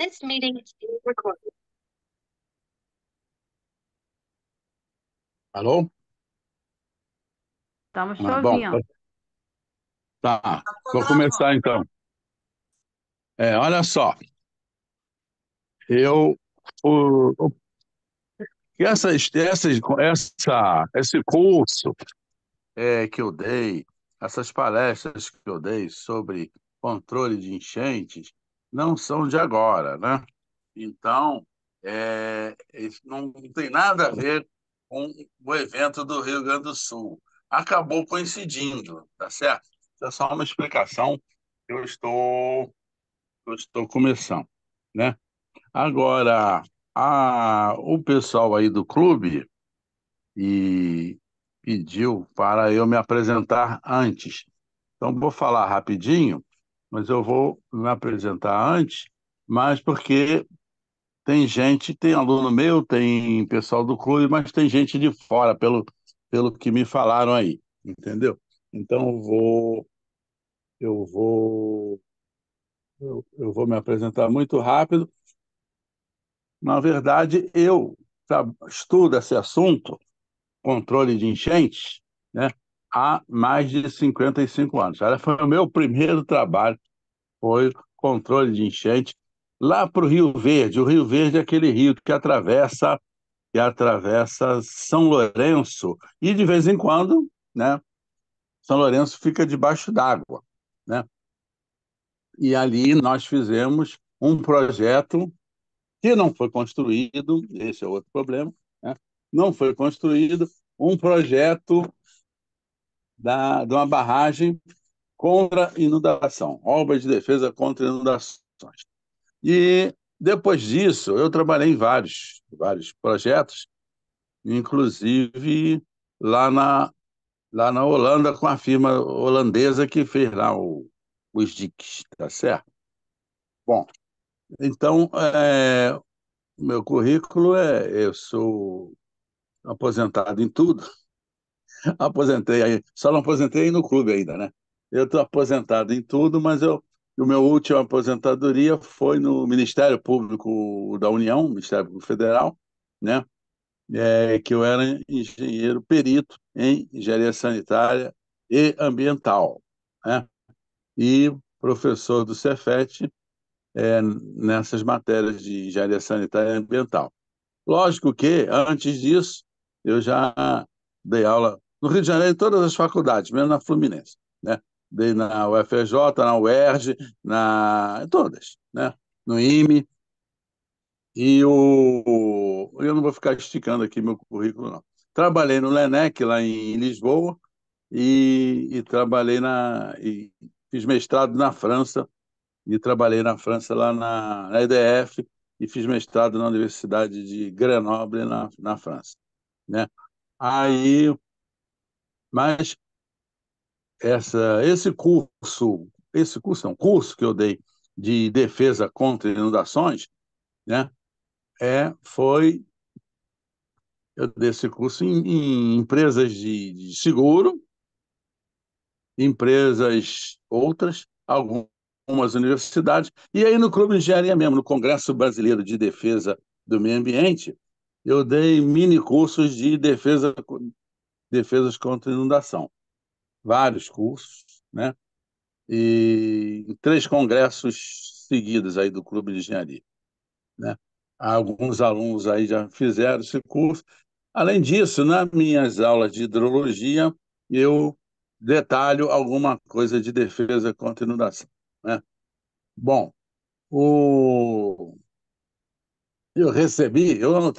This meeting is being recorded. Alô? Estamos te Ah, bom, ouvindo. tá. Vou começar então. Olha só, eu esse curso que eu dei, essas palestras que eu dei sobre controle de enchentes, não são de agora, né? Então, isso não tem nada a ver com o evento do Rio Grande do Sul. Acabou coincidindo, tá certo? Isso é só uma explicação que eu estou começando, né? Agora, o pessoal aí do clube e pediu para eu me apresentar antes. Então, vou falar rapidinho, mas eu vou me apresentar antes, mas porque tem aluno meu, tem pessoal do clube, mas tem gente de fora, pelo que me falaram aí, entendeu? Então, eu vou, eu vou me apresentar muito rápido. Na verdade, eu estudo esse assunto, controle de enchentes, né, há mais de 55 anos. Ela foi o meu primeiro trabalho, foi controle de enchente, lá para o Rio Verde. O Rio Verde é aquele rio que atravessa São Lourenço, e de vez em quando, né, São Lourenço fica debaixo d'água, né? E ali nós fizemos um projeto que não foi construído, esse é outro problema, né? Não foi construído um projeto de uma barragem contra inundação, obra de defesa contra inundações. E depois disso, eu trabalhei em vários projetos, inclusive lá na Holanda, com a firma holandesa que fez lá os diques, tá certo? Bom, então, meu currículo eu sou aposentado em tudo. Aposentei aí, só não aposentei no clube ainda, né? Eu estou aposentado em tudo, mas o meu última aposentadoria foi no Ministério Público da União, Ministério Público Federal, né? Que eu era engenheiro perito em engenharia sanitária e ambiental, né? E professor do Cefet, nessas matérias de engenharia sanitária e ambiental. Lógico que, antes disso, eu já dei aula no Rio de Janeiro, em todas as faculdades, mesmo na Fluminense, né? Dei na UFRJ, na UERJ, em todas, né? No IME, eu não vou ficar esticando aqui meu currículo, não. Trabalhei no LENEC, lá em Lisboa, e fiz mestrado na França, e trabalhei na França, lá na EDF, e fiz mestrado na Universidade de Grenoble, na França, né? Aí, mas esse curso é um curso que eu dei de defesa contra inundações, né? Foi Eu dei esse curso em empresas de seguro, empresas outras, algumas universidades, e aí no Clube de Engenharia mesmo, no Congresso Brasileiro de Defesa do Meio Ambiente, eu dei mini cursos de defesas contra inundação. Vários cursos, né? E em 3 congressos seguidos aí do Clube de Engenharia, né? Alguns alunos aí já fizeram esse curso. Além disso, nas minhas aulas de hidrologia, eu detalho alguma coisa de defesa contra inundação, né? Bom, eu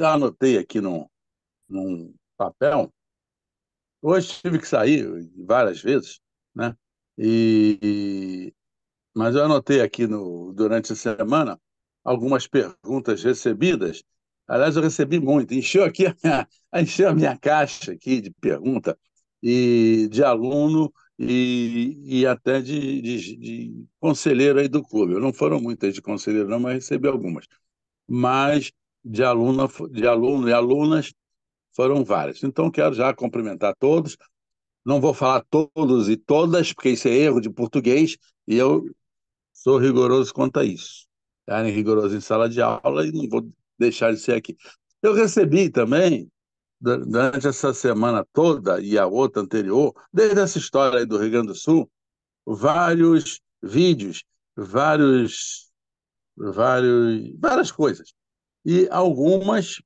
anotei aqui num papel. Hoje tive que sair várias vezes, né? Mas eu anotei aqui durante a semana algumas perguntas recebidas. Aliás, eu recebi muito. Encheu a minha caixa aqui de pergunta, e de aluno, e até de conselheiro aí do clube. Não foram muitas de conselheiro, não, mas recebi algumas. Mas de aluno e alunas foram várias. Então, quero já cumprimentar todos. Não vou falar todos e todas, porque isso é erro de português, e eu sou rigoroso quanto a isso. Era rigoroso em sala de aula e não vou deixar de ser aqui. Eu recebi também, durante essa semana toda e a outra anterior, desde essa história aí do Rio Grande do Sul, vários vídeos, vários, várias coisas. E algumas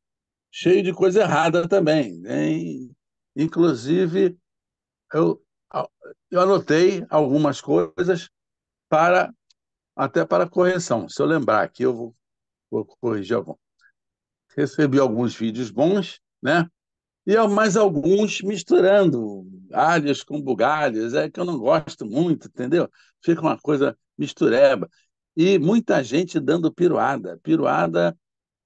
cheias de coisa errada também, né? Inclusive, eu, eu anotei algumas coisas para até para correção. Se eu lembrar aqui, vou corrigir algum. Recebi alguns vídeos bons, né? E mais alguns misturando alhas com bugalhas, é que eu não gosto muito, entendeu? Fica uma coisa mistureba. E muita gente dando piruada, piruada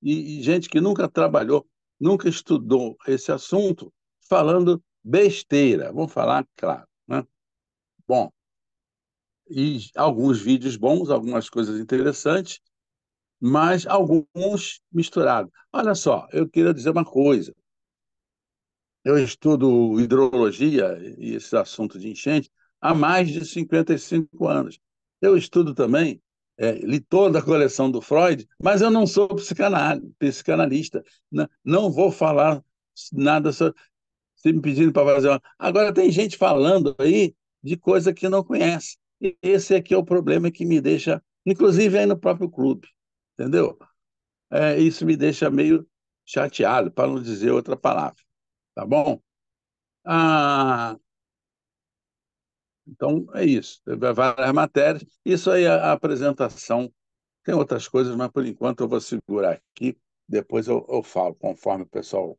e gente que nunca trabalhou, nunca estudou esse assunto, falando besteira. Vamos falar claro, né? Bom, e alguns vídeos bons, algumas coisas interessantes, mas alguns misturados. Olha só, eu queria dizer uma coisa. Eu estudo hidrologia e esse assunto de enchente há mais de 55 anos. Eu estudo também, li toda a coleção do Freud, mas eu não sou psicanalista. Não vou falar nada sobre, se me pedindo para fazer uma... Agora, tem gente falando aí de coisa que não conhece. E esse aqui é o problema que me deixa, inclusive aí no próprio clube, entendeu? Isso me deixa meio chateado, para não dizer outra palavra, tá bom? Ah, então é isso. Teve várias matérias. Isso aí é a apresentação. Tem outras coisas, mas por enquanto eu vou segurar aqui. Depois eu falo, conforme o pessoal.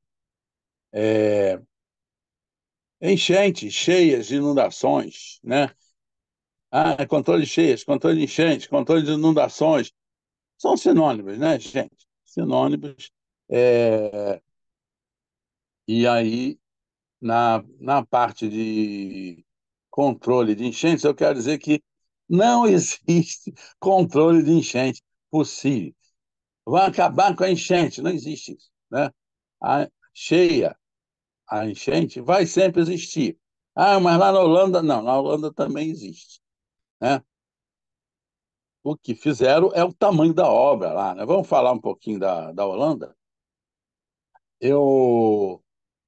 Enchentes, cheias, inundações, né? Controle de cheias, controle de enchentes, controle de inundações. São sinônimos, né, gente? Sinônimos. É, e aí, na parte de controle de enchentes, eu quero dizer que não existe controle de enchente possível. Vai acabar com a enchente, não existe isso, né? A cheia, a enchente vai sempre existir. Mas lá na Holanda, não, na Holanda também existe, né? O que fizeram é o tamanho da obra lá, né? Vamos falar um pouquinho da Holanda? Eu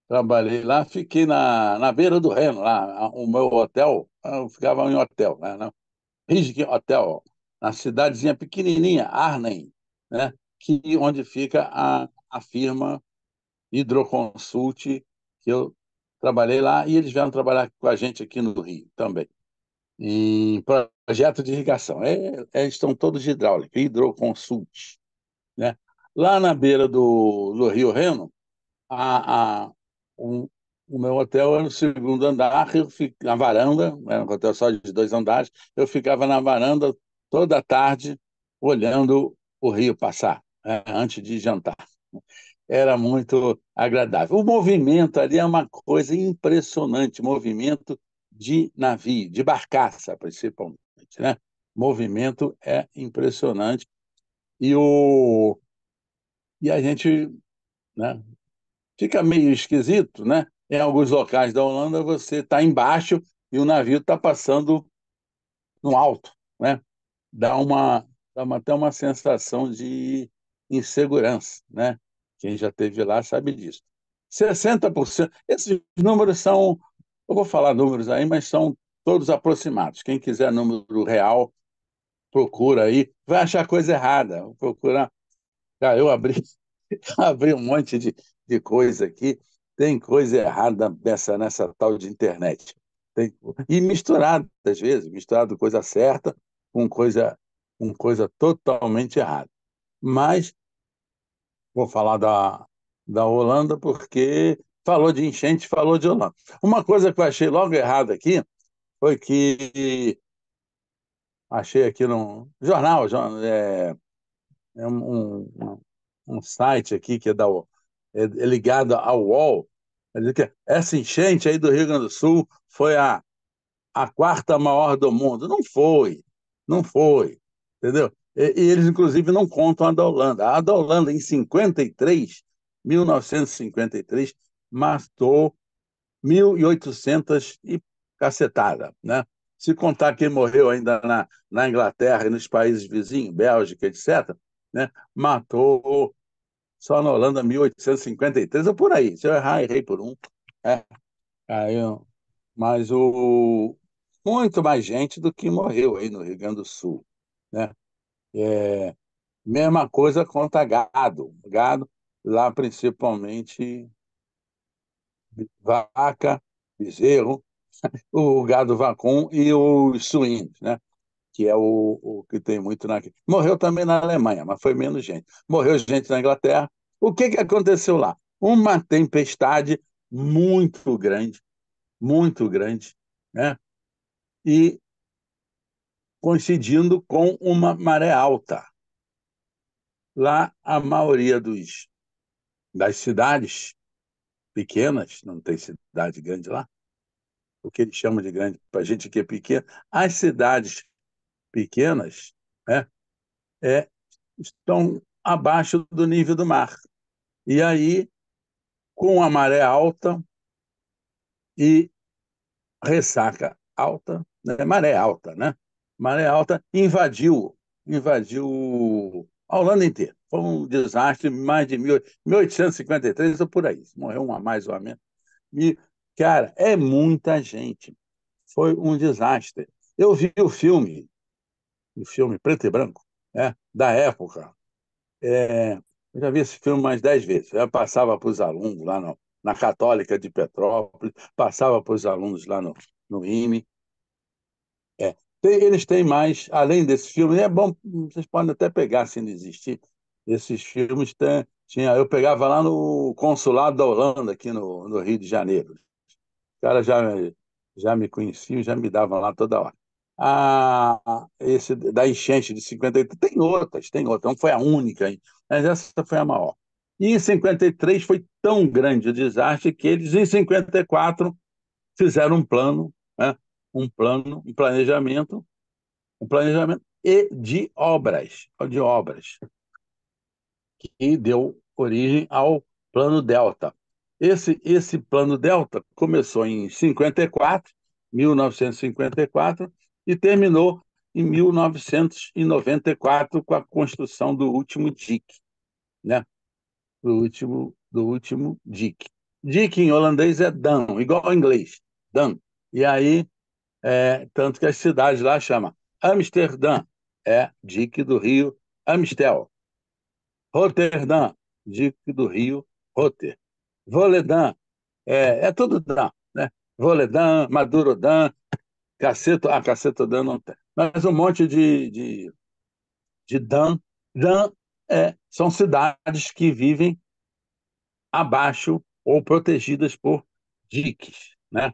trabalhei lá, fiquei na beira do Reno, lá, o meu hotel, eu ficava em hotel, né? Rijke Hotel, na cidadezinha pequenininha, Arnhem, né? Onde fica a firma Hidroconsult, que eu trabalhei lá, e eles vieram trabalhar com a gente aqui no Rio também, em projeto de irrigação. Estão todos de hidráulica, Hidroconsult, né? Lá na beira do Rio Reno, a, a, o, o meu hotel era no segundo andar, eu fico na varanda, era um hotel só de 2 andares, eu ficava na varanda toda tarde olhando o rio passar, né, antes de jantar. Era muito agradável. O movimento ali é uma coisa impressionante, movimento de navio, de barcaça, principalmente, né? O movimento é impressionante e a gente, né, fica meio esquisito, né? Em alguns locais da Holanda, você está embaixo e o navio está passando no alto, né? Dá uma, até uma sensação de insegurança, né? Quem já esteve lá sabe disso. 60%, esses números são, eu vou falar números aí, mas são todos aproximados. Quem quiser número real, procura aí, vai achar coisa errada. Procura. Cara, eu abri um monte de coisa aqui, tem coisa errada nessa tal de internet. E misturado, às vezes, misturado coisa certa com coisa totalmente errada. Mas vou falar da Holanda porque falou de enchente, falou de Holanda. Uma coisa que eu achei logo errada aqui foi que achei aqui no jornal, é um site aqui que é ligado ao UOL, quer dizer que essa enchente aí do Rio Grande do Sul foi a quarta maior do mundo. Não foi, não foi, entendeu? E eles, inclusive, não contam a da Holanda. A da Holanda, em 1953, matou 1.800 e cacetada, né? se contar quem morreu ainda na Inglaterra e nos países vizinhos, Bélgica, etc., né? Matou só na Holanda 1853, ou por aí. Se eu errar, errei por um. É, aí, mas muito mais gente do que morreu aí no Rio Grande do Sul, né? Mesma coisa contra gado. Gado, lá principalmente vaca, bezerro, o gado vacum e os suínos, né? Que é o que tem muito na. Morreu também na Alemanha, mas foi menos gente. Morreu gente na Inglaterra. O que aconteceu lá? Uma tempestade muito grande, né? E coincidindo com uma maré alta. Lá, a maioria das cidades pequenas, não tem cidade grande lá, o que eles chamam de grande para a gente que é pequena, as cidades pequenas, né, é, estão abaixo do nível do mar. E aí, com a maré alta e ressaca alta, né, maré alta, né? Maré alta invadiu a Holanda inteira. Foi um desastre, mais de 1853 ou por aí. Morreu um a mais ou a menos. E, cara, é muita gente. Foi um desastre. Eu vi o filme preto e branco, né, da época. Eu já vi esse filme mais 10 vezes. Eu passava para os alunos lá na Católica de Petrópolis, passava para os alunos lá no IME. Eles têm mais, além desse filme, é bom, vocês podem até pegar, se não existir, esses filmes. Eu pegava lá no consulado da Holanda, aqui no Rio de Janeiro. Os caras já me conheciam, já me davam lá toda hora. Esse da enchente de 53, tem outras, não foi a única, hein? Mas essa foi a maior. E em 53 foi tão grande o desastre que eles, em 54, fizeram um plano, né? Um planejamento e de obras, que deu origem ao Plano Delta. Esse Plano Delta começou em 54, 1954, e terminou em 1994 com a construção do último dique, né? Do último dique. Dique em holandês é dam, igual ao inglês, dam. E aí, tanto que as cidades lá chamam Amsterdã, dique do rio Amstel. Roterdã, dique do rio Roter. Voledan, tudo Dan, né? Voledan, Madurodã, Cacetodã não tem. Mas um monte de Dan. Dan são cidades que vivem abaixo ou protegidas por diques, né?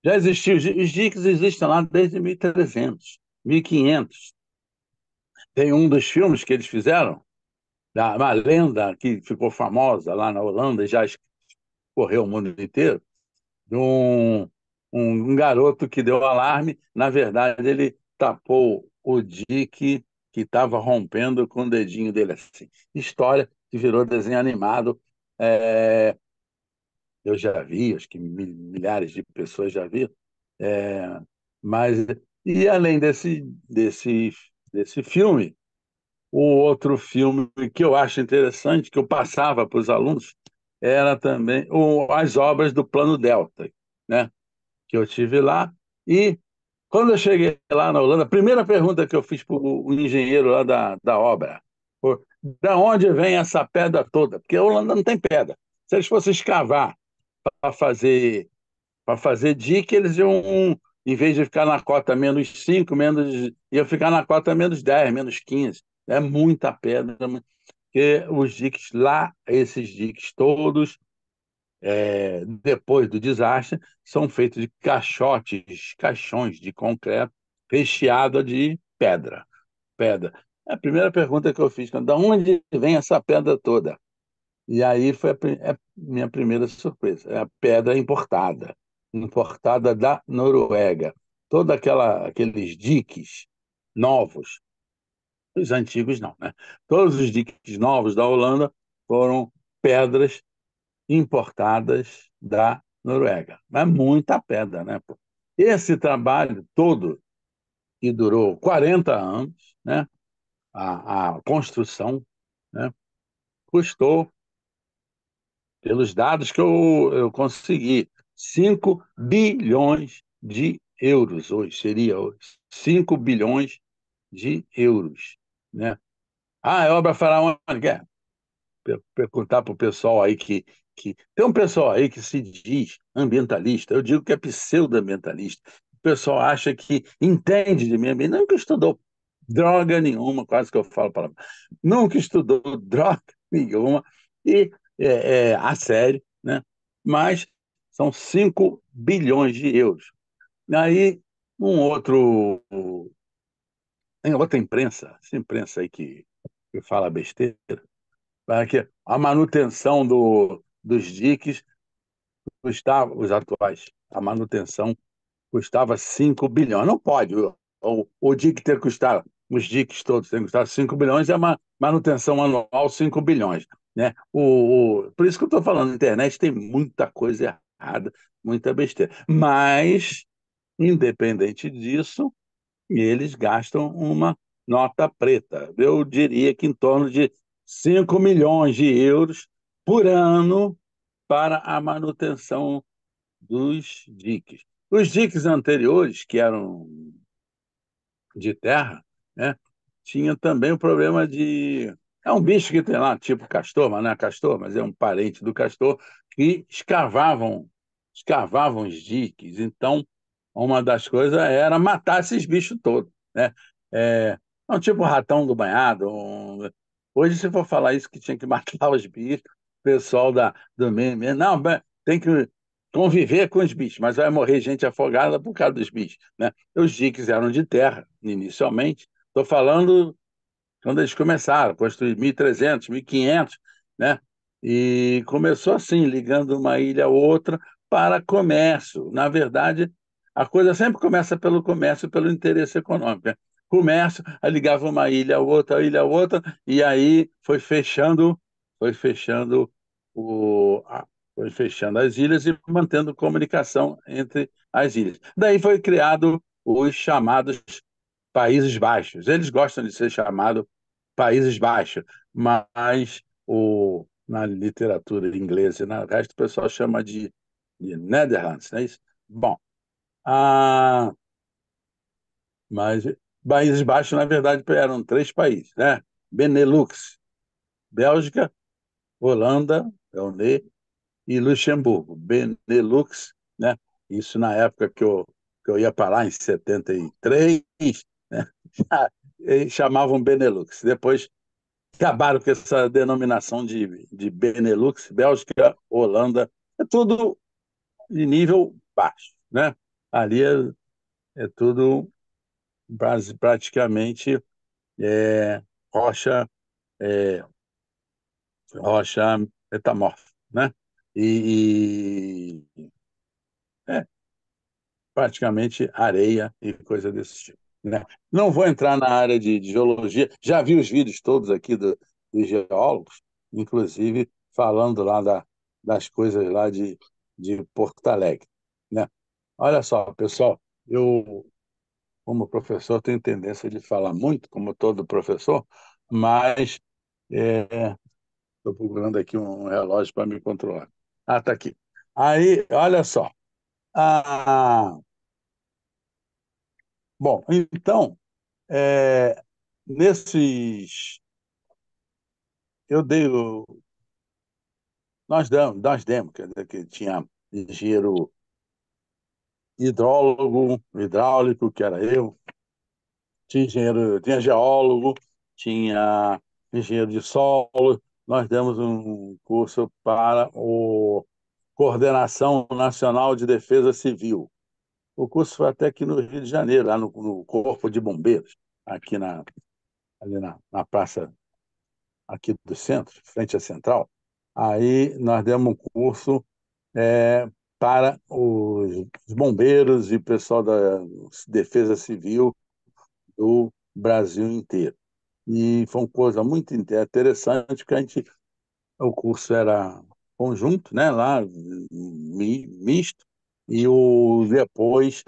Já existiu, os diques existem lá desde 1300, 1500. Tem um dos filmes que eles fizeram, uma lenda que ficou famosa lá na Holanda e já correu o mundo inteiro, de um garoto que deu alarme. Na verdade, ele tapou o dique que estava rompendo com o dedinho dele assim. História que virou desenho animado. É, eu já vi, acho que milhares de pessoas já viram. É, mas, e além desse filme, o outro filme que eu acho interessante, que eu passava para os alunos, era também as obras do Plano Delta, né? Que eu tive lá. E quando eu cheguei lá na Holanda, a primeira pergunta que eu fiz para o engenheiro lá da obra foi: da onde vem essa pedra toda? Porque a Holanda não tem pedra. Se eles fossem escavar para fazer dique, eles iam, em vez de ficar na cota -5, ia ficar na cota -10, -15. É muita pedra, porque os diques lá, esses diques todos, depois do desastre, são feitos de caixões de concreto recheado de pedra. Pedra. É a primeira pergunta que eu fiz: de onde vem essa pedra toda? E aí foi a minha primeira surpresa. É a pedra importada da Noruega. Aqueles diques novos, os antigos não, né? Todos os diques novos da Holanda foram pedras importadas da Noruega. Mas muita pedra, né? Pô? Esse trabalho todo, que durou 40 anos, né, a construção, né, custou, pelos dados que eu consegui, 5 bilhões de euros hoje, seria hoje, 5 bilhões de euros, né? Ah, é obra faraônica. Perguntar para o pessoal aí que. Tem um pessoal aí que se diz ambientalista, eu digo que é pseudo-ambientalista. O pessoal acha que entende de meio ambiente, nunca estudou droga nenhuma, quase que eu falo a palavra. Nunca estudou droga nenhuma, e a sério, né? Mas são 5 bilhões de euros. Aí, um outro. Tem outra imprensa, essa imprensa aí que fala besteira, para que a manutenção dos diques custava, os atuais, a manutenção custava 5 bilhões. Não pode o dique ter custado, os diques todos têm custado 5 bilhões e a manutenção anual 5 bilhões. Né? Por isso que eu estou falando, na internet tem muita coisa errada, muita besteira. Mas, independente disso, eles gastam uma nota preta. Eu diria que em torno de 5 milhões de euros por ano para a manutenção dos diques. Os diques anteriores, que eram de terra, né, tinha também o problema de. É um bicho que tem lá, tipo castor, mas não é castor, mas é um parente do castor, que escavavam os diques. Então, uma das coisas era matar esses bichos todos. Né? É um tipo ratão do banhado. Hoje, se for falar isso, que tinha que matar os bichos, o pessoal do meio, não, tem que conviver com os bichos, mas vai morrer gente afogada por causa dos bichos. Né? Os diques eram de terra, inicialmente. Estou falando quando eles começaram, construir 1.300, 1.500, né? E começou assim, ligando uma ilha a outra para comércio. Na verdade, a coisa sempre começa pelo comércio, pelo interesse econômico. Né? Comércio, aí ligava uma ilha a outra, e aí foi fechando foi fechando as ilhas e mantendo comunicação entre as ilhas. Daí foi criado os chamados Países Baixos. Eles gostam de ser chamados Países Baixos, mas na literatura inglesa e no resto o pessoal chama de Netherlands, não é isso? Bom, ah, mas Países Baixos, na verdade, eram três países, né? Benelux, Bélgica, Holanda, é o NE, e Luxemburgo. Benelux, né? Isso na época que eu ia para lá, em 73, né? Eles chamavam Benelux. Depois acabaram com essa denominação de Benelux, Bélgica, Holanda, é tudo de nível baixo, né? Ali é tudo praticamente é, rocha, é, rocha metamórfica, né? É, praticamente areia e coisa desse tipo. Né? Não vou entrar na área de geologia, já vi os vídeos todos aqui dos geólogos, inclusive falando lá das coisas lá de Porto Alegre. Né? Olha só, pessoal, eu, como professor, tenho tendência de falar muito, como todo professor, mas estou procurando aqui um relógio para me controlar. Ah, está aqui. Aí, olha só. Ah, bom, então, É, nesses. Eu dei. Nós demos, quer dizer, que tinha engenheiro hidrólogo, hidráulico, que era eu, tinha engenheiro, tinha geólogo, tinha engenheiro de solo. Nós demos um curso para o Coordenação Nacional de Defesa Civil. O curso foi até aqui no Rio de Janeiro, lá no Corpo de Bombeiros, aqui ali na Praça aqui do centro, frente à central. Aí nós demos um curso para os bombeiros e pessoal da Defesa Civil do Brasil inteiro. E foi uma coisa muito interessante, porque o curso era conjunto, né, lá, misto, e depois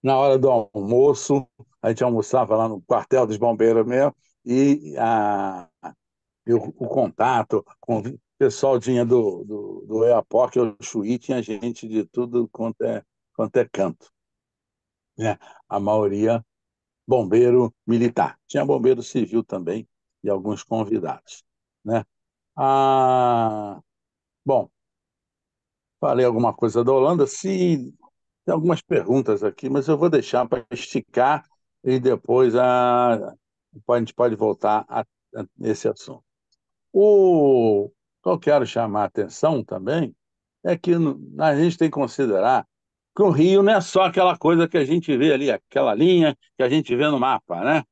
Na hora do almoço, a gente almoçava lá no quartel dos bombeiros mesmo, e, o contato com o pessoal tinha do Oiapoque ao Chuí, tinha gente de tudo quanto é canto, né? A maioria bombeiro militar. Tinha bombeiro civil também e alguns convidados, né? Ah, bom, falei alguma coisa da Holanda. Se tem algumas perguntas aqui, mas eu vou deixar para esticar e depois a gente pode voltar a esse assunto. O que eu quero chamar a atenção também é que a gente tem que considerar que o Rio não é só aquela coisa que a gente vê ali, aquela linha que a gente vê no mapa, né?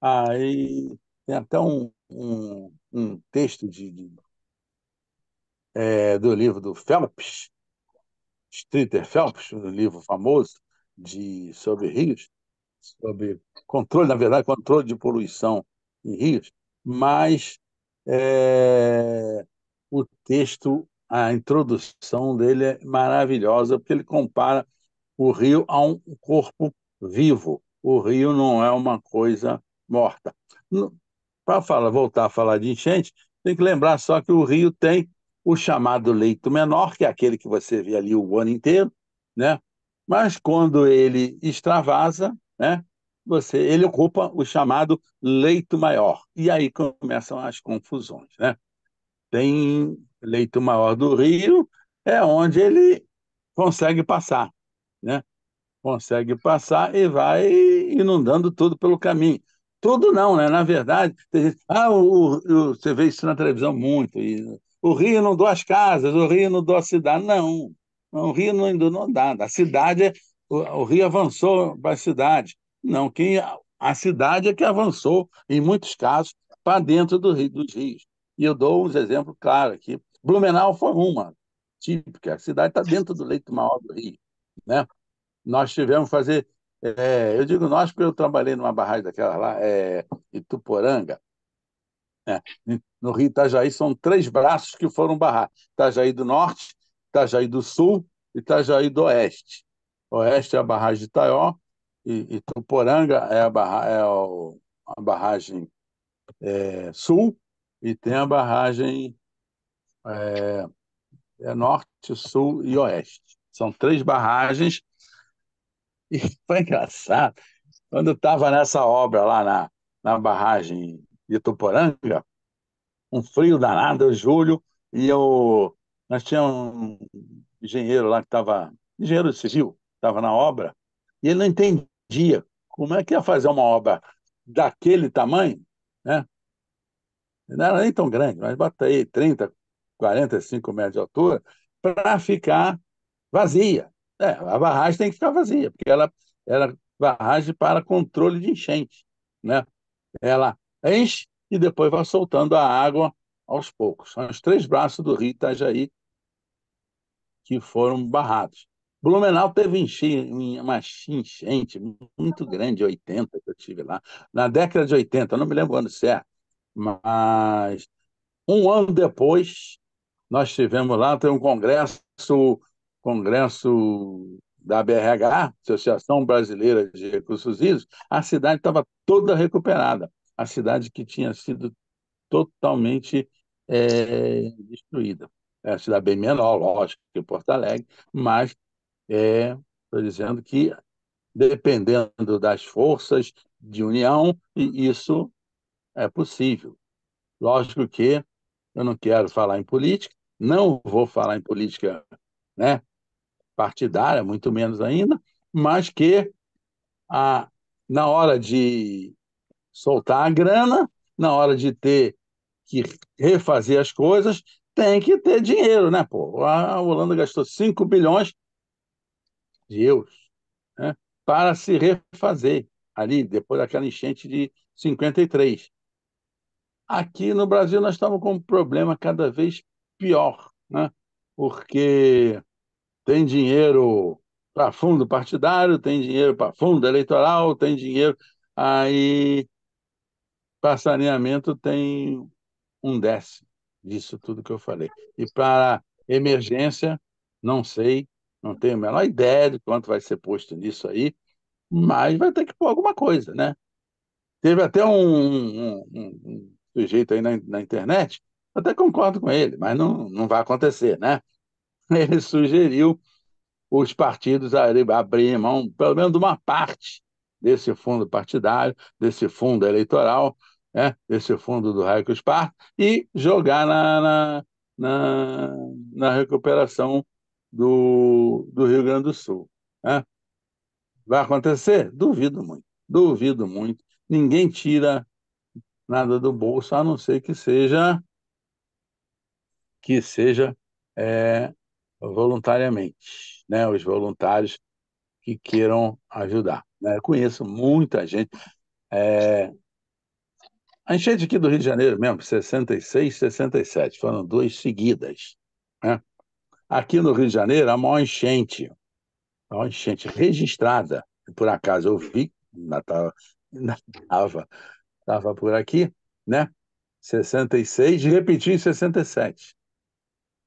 Aí tem até um texto do livro do Phelps, Streeter Phelps, um livro famoso sobre rios, sobre controle, na verdade, controle de poluição em rios, mas é, o texto, a introdução dele é maravilhosa, porque ele compara o rio a um corpo vivo. O rio não é uma coisa morta. Para voltar a falar de enchente, tem que lembrar só que o rio tem o chamado leito menor, que é aquele que você vê ali o ano inteiro, né? Mas quando ele extravasa, né, ele ocupa o chamado leito maior. E aí começam as confusões, né? Tem leito maior do rio, é onde ele consegue passar, né? Consegue passar e vai inundando tudo pelo caminho. Tudo não, né? Na verdade, você vê isso na televisão muito. O Rio inundou as casas, o Rio inundou a cidade. Não, o Rio não inundou nada. A cidade, o Rio avançou para a cidade. Não, a cidade é que avançou, em muitos casos, para dentro dos rios. E eu dou uns exemplos claros aqui. Blumenau foi uma típica. A cidade está dentro do leito maior do Rio, né? Nós tivemos que fazer. Eu digo nós porque eu trabalhei numa barragem daquela lá, Ituporanga, né? No Rio Itajaí, são três braços que foram barrar: Itajaí do Norte, Itajaí do Sul e Itajaí do Oeste. Oeste é a barragem de Itaió, e Ituporanga a barragem sul, e tem a barragem norte, sul e oeste. São três barragens, e foi engraçado. Quando eu estava nessa obra lá na barragem de Ituporanga, um frio danado, julho, e nós tínhamos um engenheiro lá que estava, engenheiro civil, estava na obra, e ele não entendia como é que ia fazer uma obra daquele tamanho, né? Não era nem tão grande, mas bota aí 30, 45 metros de altura, para ficar vazia. A barragem tem que ficar vazia, porque ela era barragem para controle de enchente, né? Ela enche e depois vai soltando a água aos poucos. São os três braços do rio Itajaí que foram barrados. Blumenau teve uma enchente muito grande, 80, que eu tive lá. Na década de 80, eu não me lembro o ano certo, mas um ano depois, nós tivemos lá, tem um congresso da BRH, Associação Brasileira de Recursos Hídricos, a cidade estava toda recuperada. A cidade que tinha sido totalmente destruída. É a cidade bem menor, lógico, que Porto Alegre, mas estou dizendo que, dependendo das forças de união, isso é possível. Lógico que eu não quero falar em política, não vou falar em política, né, partidária, muito menos ainda, mas que a, na hora de soltar a grana, na hora de ter que refazer as coisas, tem que ter dinheiro, né? Pô, a Holanda gastou 5 bilhões de euros, né, para se refazer ali, depois daquela enchente de 53. Aqui no Brasil nós estamos com um problema cada vez pior, né? Porque tem dinheiro para fundo partidário, tem dinheiro para fundo eleitoral, tem dinheiro aí para saneamento tem um décimo disso tudo que eu falei. E para emergência, não sei, Não tenho a menor ideia de quanto vai ser posto nisso aí, mas vai ter que pôr alguma coisa, né? Teve até um sujeito aí na internet, até concordo com ele, mas não vai acontecer, né? Ele sugeriu os partidos abrirem mão, pelo menos de uma parte desse fundo partidário, desse fundo eleitoral, né? Desse fundo do Raio Park, e jogar na, na recuperação do Rio Grande do Sul. Né? Vai acontecer? Duvido muito. Duvido muito. Ninguém tira nada do bolso, a não ser que seja é, voluntariamente, né? Os voluntários que queiram ajudar. Né? Eu conheço muita gente. A enchente aqui do Rio de Janeiro mesmo, 66, 67, foram duas seguidas. Né? Aqui no Rio de Janeiro, a maior enchente registrada, por acaso eu vi, ainda estava por aqui, né? 66, e repetiu em 67,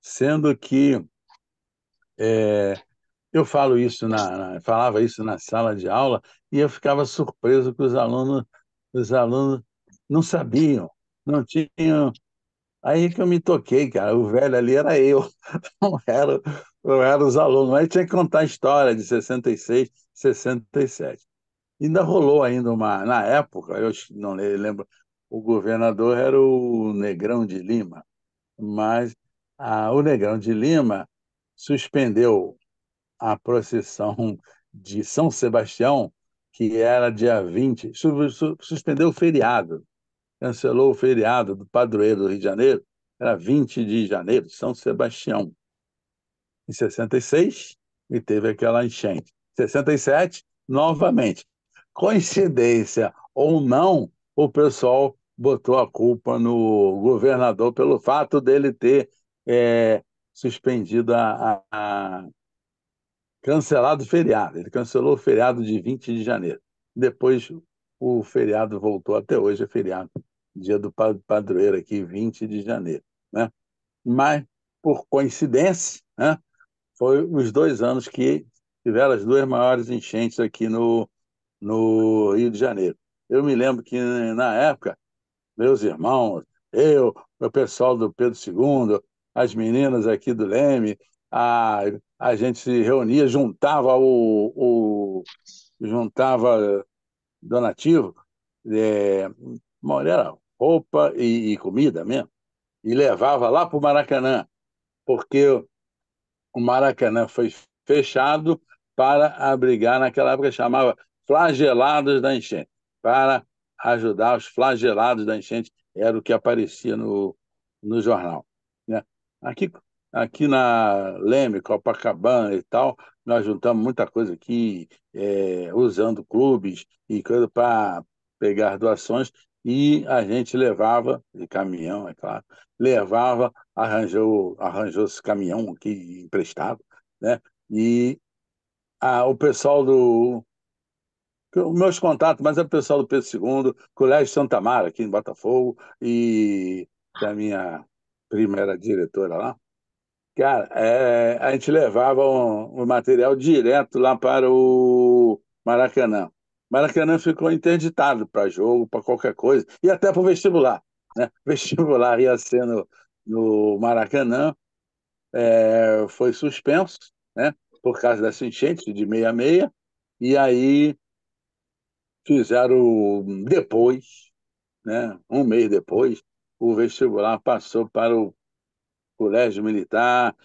sendo que eu falava isso na sala de aula e eu ficava surpreso que os alunos não sabiam, não tinham. Aí que eu me toquei, cara, o velho ali era eu, não era os alunos. Aí tinha que contar a história de 66, 67. Ainda rolou ainda na época, eu não lembro, o governador era o Negrão de Lima, mas o Negrão de Lima suspendeu a procissão de São Sebastião, que era dia 20, suspendeu o feriado, cancelou o feriado do padroeiro do Rio de Janeiro, era 20 de janeiro, São Sebastião. Em 66, e teve aquela enchente. 67, novamente. Coincidência ou não, o pessoal botou a culpa no governador pelo fato dele ter suspendido cancelado o feriado. Ele cancelou o feriado de 20 de janeiro. Depois o feriado voltou, até hoje é feriado, dia do padroeiro aqui, 20 de janeiro. Né? Mas, por coincidência, né, foi os 2 anos que tiveram as duas maiores enchentes aqui no Rio de Janeiro. Eu me lembro que, na época, meus irmãos, o pessoal do Pedro II, as meninas aqui do Leme, a, a gente se reunia, juntava donativo, é, era roupa e comida mesmo, e levava lá para o Maracanã, porque o Maracanã foi fechado para abrigar, naquela época chamava flagelados da enchente, para ajudar os flagelados da enchente, era o que aparecia no jornal. Né? Aqui, aqui na Leme, Copacabana e tal, nós juntamos muita coisa aqui, usando clubes e coisa para pegar doações, e a gente levava, de caminhão, é claro, levava, arranjou esse caminhão aqui emprestado, né? E o pessoal os meus contatos, mas é o pessoal do Pedro II, Colégio Santa Mara, aqui em Botafogo, e que a minha prima era diretora lá. Cara, a gente levava o material direto lá para o Maracanã. Maracanã ficou interditado para jogo, para qualquer coisa, e até para o vestibular. Né? Vestibular ia ser no Maracanã, foi suspenso, né? Por causa dessa enchente de 66, e aí fizeram depois, né? Um mês depois, o vestibular passou para o Colégio Militar,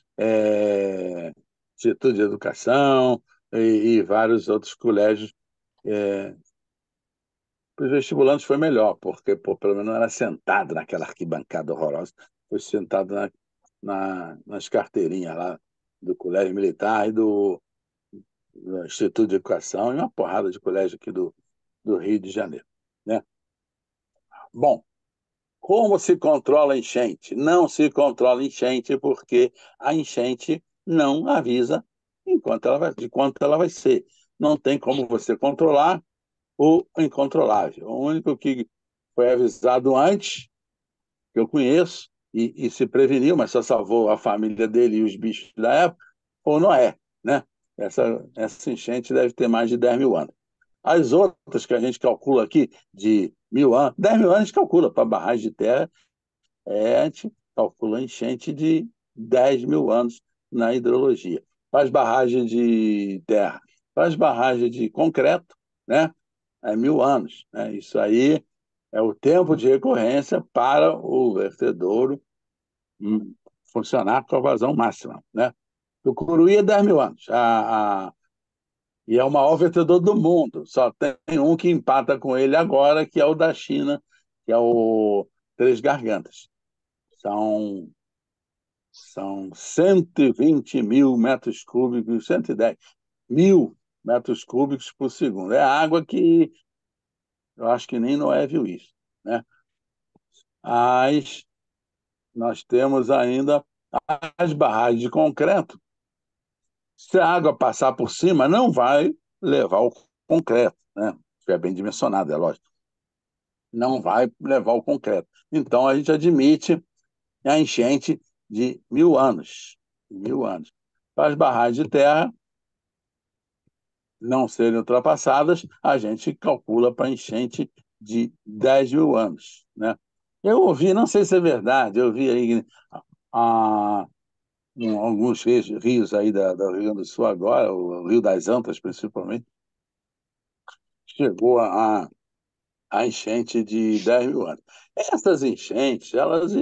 Instituto de Educação e vários outros colégios. Para os vestibulantes foi melhor, porque pô, pelo menos não era sentado naquela arquibancada horrorosa, foi sentado nas carteirinhas lá do Colégio Militar e do Instituto de Educação e uma porrada de colégio aqui do Rio de Janeiro. Né? Bom, como se controla a enchente? Não se controla a enchente porque a enchente não avisa de quanto ela vai ser. Não tem como você controlar o incontrolável. O único que foi avisado antes, que eu conheço, e se preveniu, mas só salvou a família dele e os bichos da época, foi o Noé. né? Essa enchente deve ter mais de 10 mil anos. As outras que a gente calcula aqui, de 1.000 anos, 10 mil anos a gente calcula para barragem de terra, a gente calcula enchente de 10 mil anos na hidrologia. Para as barragens de terra, para as barragens de concreto, né? É 1.000 anos. Né? Isso aí é o tempo de recorrência para o vertedouro funcionar com a vazão máxima. Né? O Curuí é 10 mil anos. E é o maior vertedor do mundo. Só tem um que empata com ele agora, que é o da China, que é o Três Gargantas. São 120 mil metros cúbicos, 110 mil metros cúbicos por segundo. É água que eu acho que nem Noé viu isso. Né? Mas nós temos ainda as barragens de concreto. Se a água passar por cima, não vai levar o concreto, né? Se estiver bem dimensionado, é lógico. Não vai levar o concreto. Então, a gente admite a enchente de 1.000 anos. 1.000 anos. Para as barragens de terra não serem ultrapassadas, a gente calcula para enchente de 10 mil anos. Né? Eu ouvi, não sei se é verdade, eu vi aí ah, alguns rios aí do Rio Grande do Sul agora, o Rio das Antas principalmente, chegou a enchente de 10 mil anos. Essas enchentes, elas,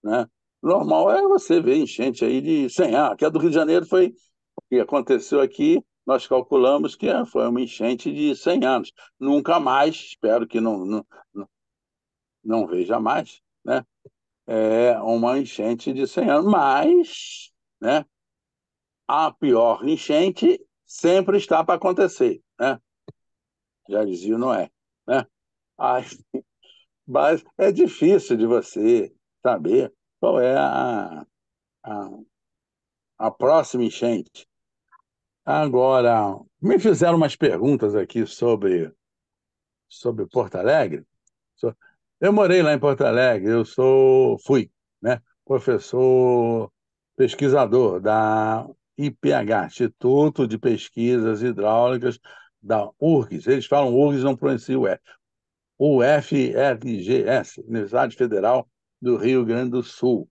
né, normal é você ver enchente aí de 100 anos. Aqui a do Rio de Janeiro foi o que aconteceu aqui, nós calculamos que foi uma enchente de 100 anos. Nunca mais, espero que não veja mais, né? É uma enchente de 100 anos, mas, né, a pior enchente sempre está para acontecer, né? Já dizia o Noé, né? Ai, mas é difícil de você saber qual é a, a próxima enchente. Agora, me fizeram umas perguntas aqui sobre Porto Alegre. Eu morei lá em Porto Alegre, fui, né, professor pesquisador da IPH, Instituto de Pesquisas Hidráulicas da URGS. Eles falam URGS, não pronunciam o F. UFRGS, Universidade Federal do Rio Grande do Sul.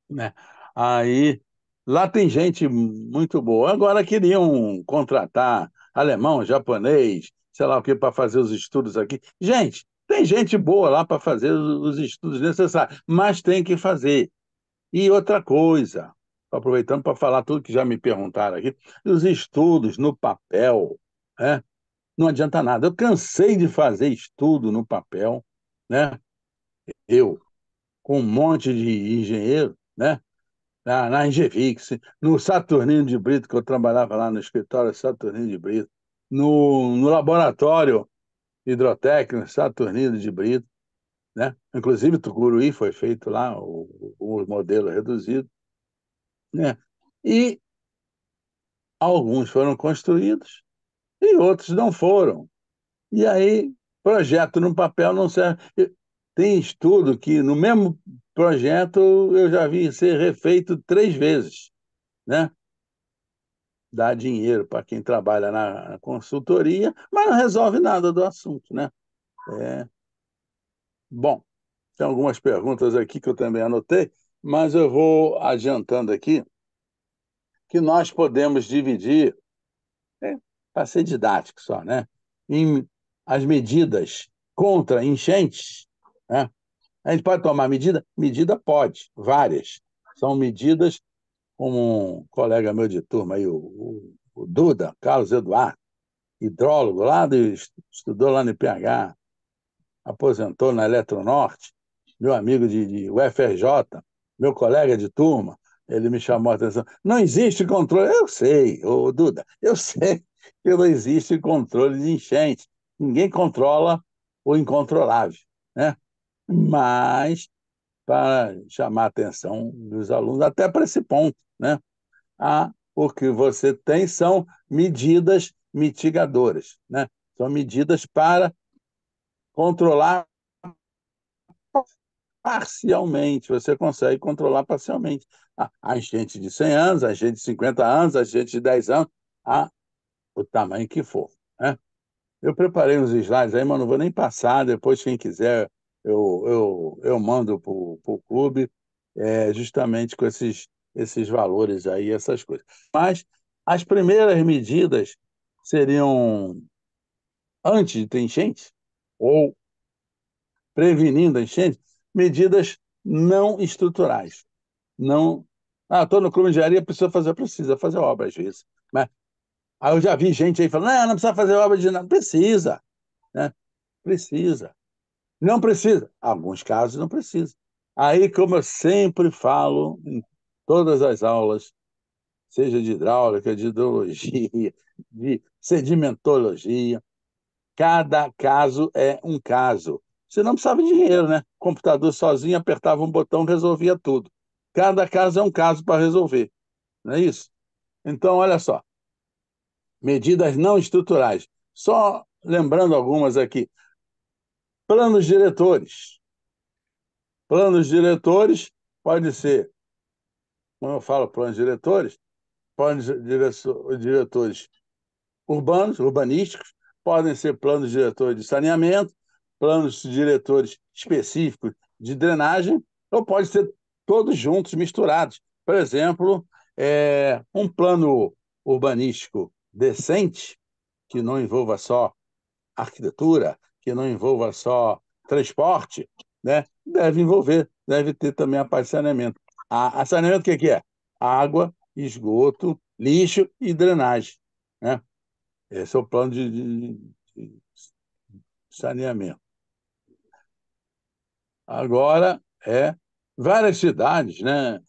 Né? Aí, lá tem gente muito boa. Agora queriam contratar alemão, japonês, sei lá o que, para fazer os estudos aqui. Gente, tem gente boa lá para fazer os estudos necessários, mas tem que fazer. E outra coisa, aproveitando para falar tudo que já me perguntaram aqui, os estudos no papel, né? Não adianta nada. Eu cansei de fazer estudo no papel, né? Eu, com um monte de engenheiro, né? Na Engevix, no Saturnino de Brito, que eu trabalhava lá no escritório Saturnino de Brito, no laboratório hidrotécnico Saturnino de Brito, né? Inclusive, Tucuruí foi feito lá, o modelo reduzido, né? E alguns foram construídos e outros não foram. E aí, projeto no papel não serve. Tem estudo que, no mesmo projeto, eu já vi ser refeito 3 vezes, né? Dá dinheiro para quem trabalha na consultoria, mas não resolve nada do assunto, né? É, bom, tem algumas perguntas aqui que eu também anotei, mas eu vou adiantando aqui que nós podemos dividir, para ser didático só, né? Em as medidas contra enchentes, né? A gente pode tomar medida? Medida pode, várias. São medidas, como um colega meu de turma aí, o Duda, Carlos Eduardo, hidrólogo estudou lá no IPH, aposentou na Eletronorte, meu amigo de UFRJ, meu colega de turma, ele me chamou a atenção. Não existe controle. Eu sei, ô Duda, eu sei que não existe controle de enchente. Ninguém controla o incontrolável, né? Mas, para chamar a atenção dos alunos, até para esse ponto, né? O que você tem são medidas mitigadoras, né? São medidas para controlar parcialmente, você consegue controlar parcialmente. A enchente de 100 anos, a enchente de 50 anos, a enchente de 10 anos, a, o tamanho que for, né? Eu preparei uns slides aí, mas não vou nem passar. Depois, quem quiser, eu mando para o clube, justamente com esses valores aí, essas coisas. Mas as primeiras medidas seriam antes de ter enchente, ou prevenindo a enchente, medidas não estruturais. Não. Ah, estou no clube de engenharia, precisa fazer obra às vezes. Né? Aí eu já vi gente aí falando, não precisa fazer obra de nada. Precisa, né? Precisa. Não precisa. Alguns casos não precisa. Aí, como eu sempre falo em todas as aulas, seja de hidráulica, de hidrologia, de sedimentologia, cada caso é um caso. Você não precisava de dinheiro, né? O computador sozinho apertava um botão, resolvia tudo. Cada caso é um caso para resolver, não é isso? Então, olha só, medidas não estruturais. Só lembrando algumas aqui. Planos diretores. Planos diretores pode ser, como eu falo, planos diretores, diretores urbanos, urbanísticos, podem ser planos diretores de saneamento, planos diretores específicos de drenagem, ou pode ser todos juntos, misturados. Por exemplo, um plano urbanístico decente, que não envolva só arquitetura, que não envolva só transporte, né? Deve ter também a parte de saneamento. A saneamento, o que é? Água, esgoto, lixo e drenagem, né? Esse é o plano de saneamento. Agora, várias cidades, né?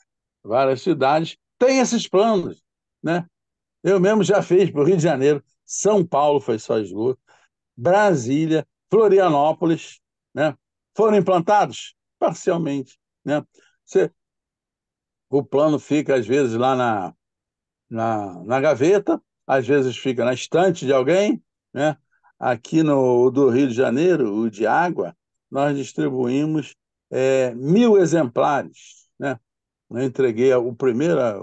Várias cidades têm esses planos, né? Eu mesmo já fiz para o Rio de Janeiro, São Paulo foi só esgoto, Brasília, Florianópolis, né? Foram implantados parcialmente, né? Você, o plano fica, às vezes, lá na gaveta, às vezes fica na estante de alguém, né? Aqui no do Rio de Janeiro, o de água, nós distribuímos 1.000 exemplares, né? Eu entreguei primeira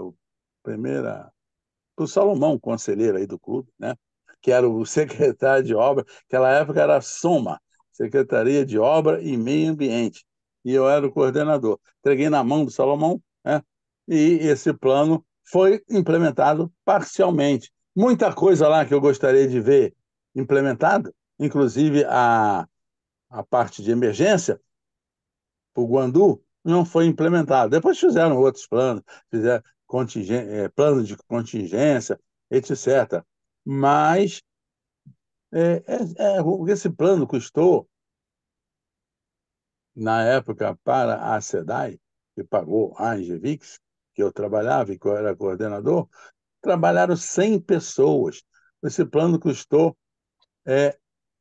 para o Salomão, conselheiro aí do clube, né? Que era o secretário de obra, naquela época era a SOMA, Secretaria de Obra e Meio Ambiente, e eu era o coordenador. Entreguei na mão do Salomão, né? E esse plano foi implementado parcialmente. Muita coisa lá que eu gostaria de ver implementada, inclusive a parte de emergência, o Guandu, não foi implementado. Depois fizeram outros planos, fizeram plano de contingência, etc. Mas esse plano custou, na época, para a SEDAI, que pagou a Angevix, que eu trabalhava e que eu era coordenador, trabalharam 100 pessoas. Esse plano custou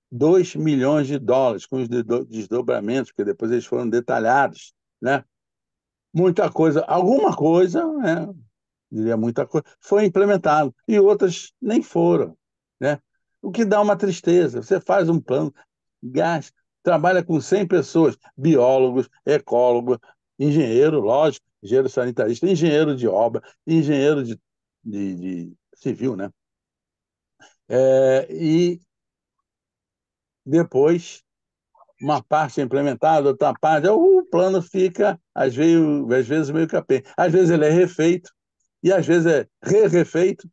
2 milhões de dólares, com os desdobramentos, porque depois eles foram detalhados, né? Muita coisa, alguma coisa, né? Diria muita coisa, foi implementado e outras nem foram, né? O que dá uma tristeza. Você faz um plano, gasta, trabalha com 100 pessoas, biólogos, ecólogos, engenheiro, lógico, engenheiro sanitarista, engenheiro de obra, engenheiro de civil, né? E depois uma parte é implementada, outra parte, o plano fica, às vezes meio capenga. Às vezes ele é refeito, e às vezes é refeito.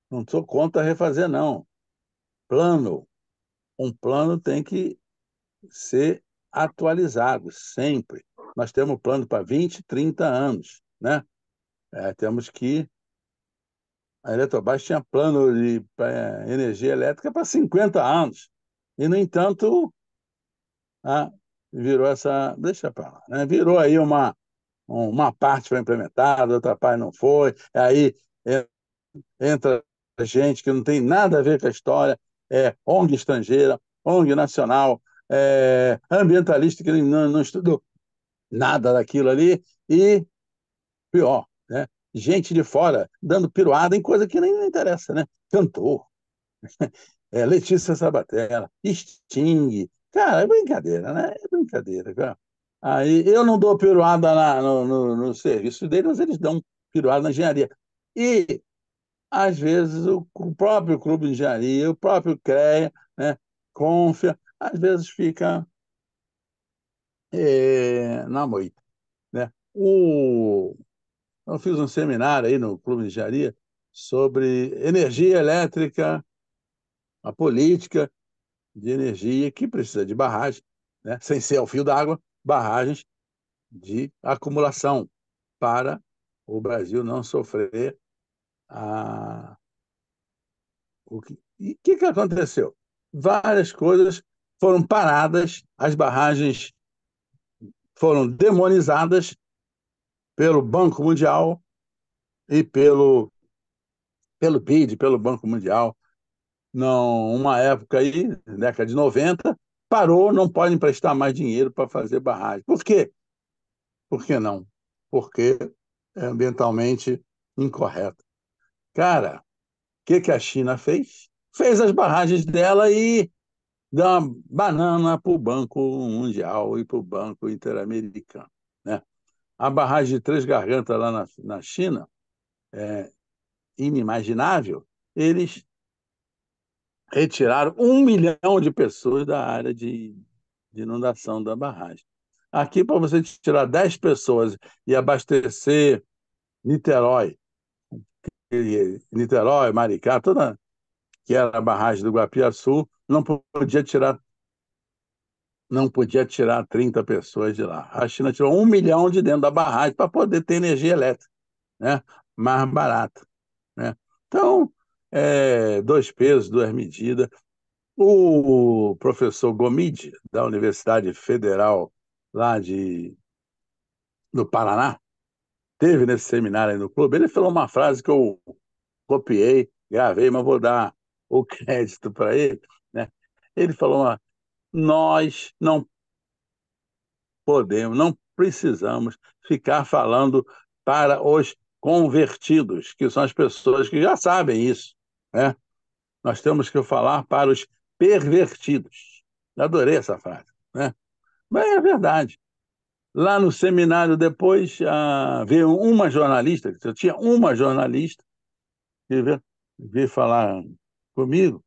Não sou contra refazer, não. Plano. Um plano tem que ser atualizado, sempre. Nós temos plano para 20, 30 anos, né? Temos que... A Eletrobras tinha plano de energia elétrica para 50 anos. E, no entanto, ah, virou essa... Deixa para lá, né? Virou aí uma parte foi implementada, outra parte não foi. Aí entra gente que não tem nada a ver com a história, ONG estrangeira, ONG nacional, ambientalista que não estudou nada daquilo ali, e pior, né? Gente de fora dando piruada em coisa que nem interessa, né? Cantor, Letícia Sabatella, Sting. Cara, é brincadeira, né? É brincadeira, cara. Aí eu não dou piruada no serviço deles, mas eles dão piruada na engenharia. E, às vezes, o próprio Clube de Engenharia, o próprio CREA, né, Confia, às vezes fica na moita, né? Eu fiz um seminário aí no Clube de Engenharia sobre energia elétrica, a política de energia que precisa de barragem, né, sem ser ao fio d'água, barragens de acumulação para o Brasil não sofrer a... E o que aconteceu? Várias coisas foram paradas, as barragens foram demonizadas pelo Banco Mundial e pelo BID, pelo Banco Mundial. Não, uma época aí, década de 90, parou, não pode emprestar mais dinheiro para fazer barragem. Por quê? Por que não? Porque é ambientalmente incorreto. Cara, o que a China fez? Fez as barragens dela e deu uma banana para o Banco Mundial e para o Banco Interamericano, né? A barragem de Três Gargantas lá na China, inimaginável, eles retiraram 1 milhão de pessoas da área de inundação da barragem. Aqui, para você tirar 10 pessoas e abastecer Niterói, Niterói, Maricá, toda que era a barragem do Guapiaçu, não podia tirar 30 pessoas de lá. A China tirou 1 milhão de dentro da barragem para poder ter energia elétrica, né? Mais barata, né? Então, dois pesos, duas medidas. O professor Gomide, da Universidade Federal lá do Paraná, teve nesse seminário aí no clube, ele falou uma frase que eu copiei, gravei, mas vou dar o crédito para ele, né? Ele falou: nós não podemos, não precisamos ficar falando para os convertidos, que são as pessoas que já sabem isso, né? Nós temos que falar para os pervertidos. Eu adorei essa frase, né? Mas é verdade. Lá no seminário, depois, veio uma jornalista, eu tinha uma jornalista que veio falar comigo,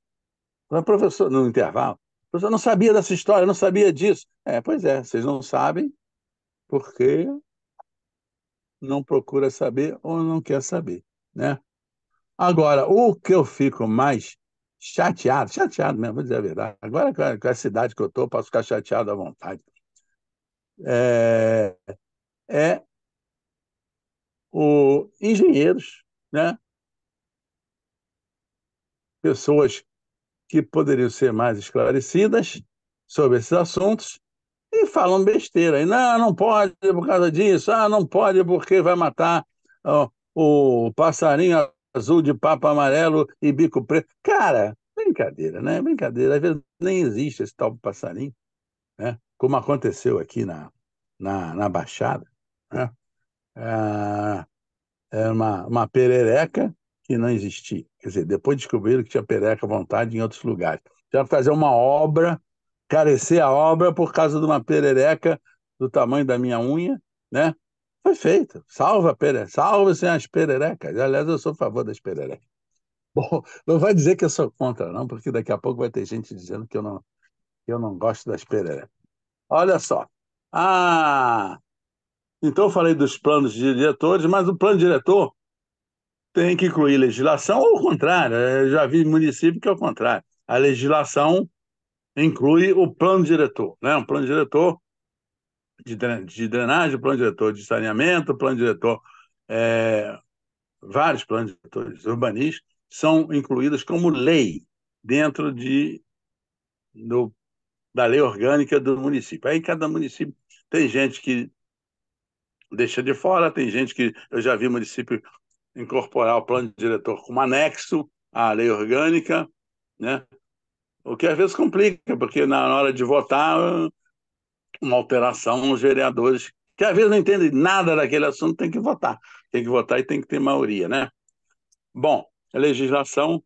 falou: professor, no intervalo, professor, eu não sabia dessa história, eu não sabia disso. Pois é, vocês não sabem porque não procura saber ou não quer saber, né? Agora, o que eu fico mais chateado, chateado mesmo, vou dizer a verdade, agora com a cidade que eu estou, posso ficar chateado à vontade, é, é o engenheiros, né? Pessoas que poderiam ser mais esclarecidas sobre esses assuntos e falam besteira. E não, não pode por causa disso, não pode porque vai matar o passarinho azul de papo amarelo e bico preto. Cara, brincadeira, né? Brincadeira. Às vezes nem existe esse tal passarinho, né? Como aconteceu aqui na Baixada, né? Ah, Era uma perereca que não existia. Quer dizer, depois descobriram que tinha perereca à vontade em outros lugares. Já fazer uma obra, carecer a obra por causa de uma perereca do tamanho da minha unha, né? Foi feito. Salva a perereca. Salva-se as pererecas. Aliás, eu sou a favor das pererecas. Bom, não vai dizer que eu sou contra, não, porque daqui a pouco vai ter gente dizendo que eu não gosto das pererecas. Olha só. Ah, então eu falei dos planos de diretores, mas o plano diretor tem que incluir legislação ou o contrário. Eu já vi município que é o contrário. A legislação inclui o plano diretor, né? Um plano diretor de drenagem, plano diretor de saneamento, plano diretor, é, vários planos diretores urbanísticos são incluídos como lei dentro da lei orgânica do município. Aí cada município tem gente que deixa de fora, tem gente que eu já vi município incorporar o plano diretor como anexo à lei orgânica, né? O que às vezes complica, porque na hora de votar, uma alteração, os vereadores, que às vezes não entendem nada daquele assunto, tem que votar. Tem que votar e tem que ter maioria, né? Bom, a legislação,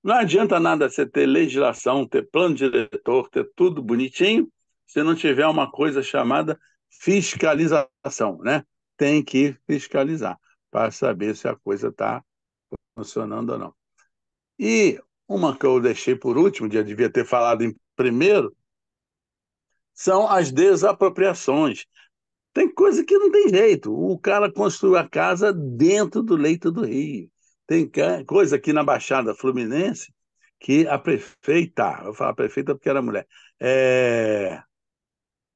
não adianta nada você ter legislação, ter plano diretor, ter tudo bonitinho, se não tiver uma coisa chamada fiscalização, né? Tem que fiscalizar para saber se a coisa está funcionando ou não. E uma que eu deixei por último, já devia ter falado em primeiro, são as desapropriações. Tem coisa que não tem jeito. O cara construiu a casa dentro do leito do rio. Tem coisa aqui na Baixada Fluminense que a prefeita, eu vou falar prefeita porque era mulher,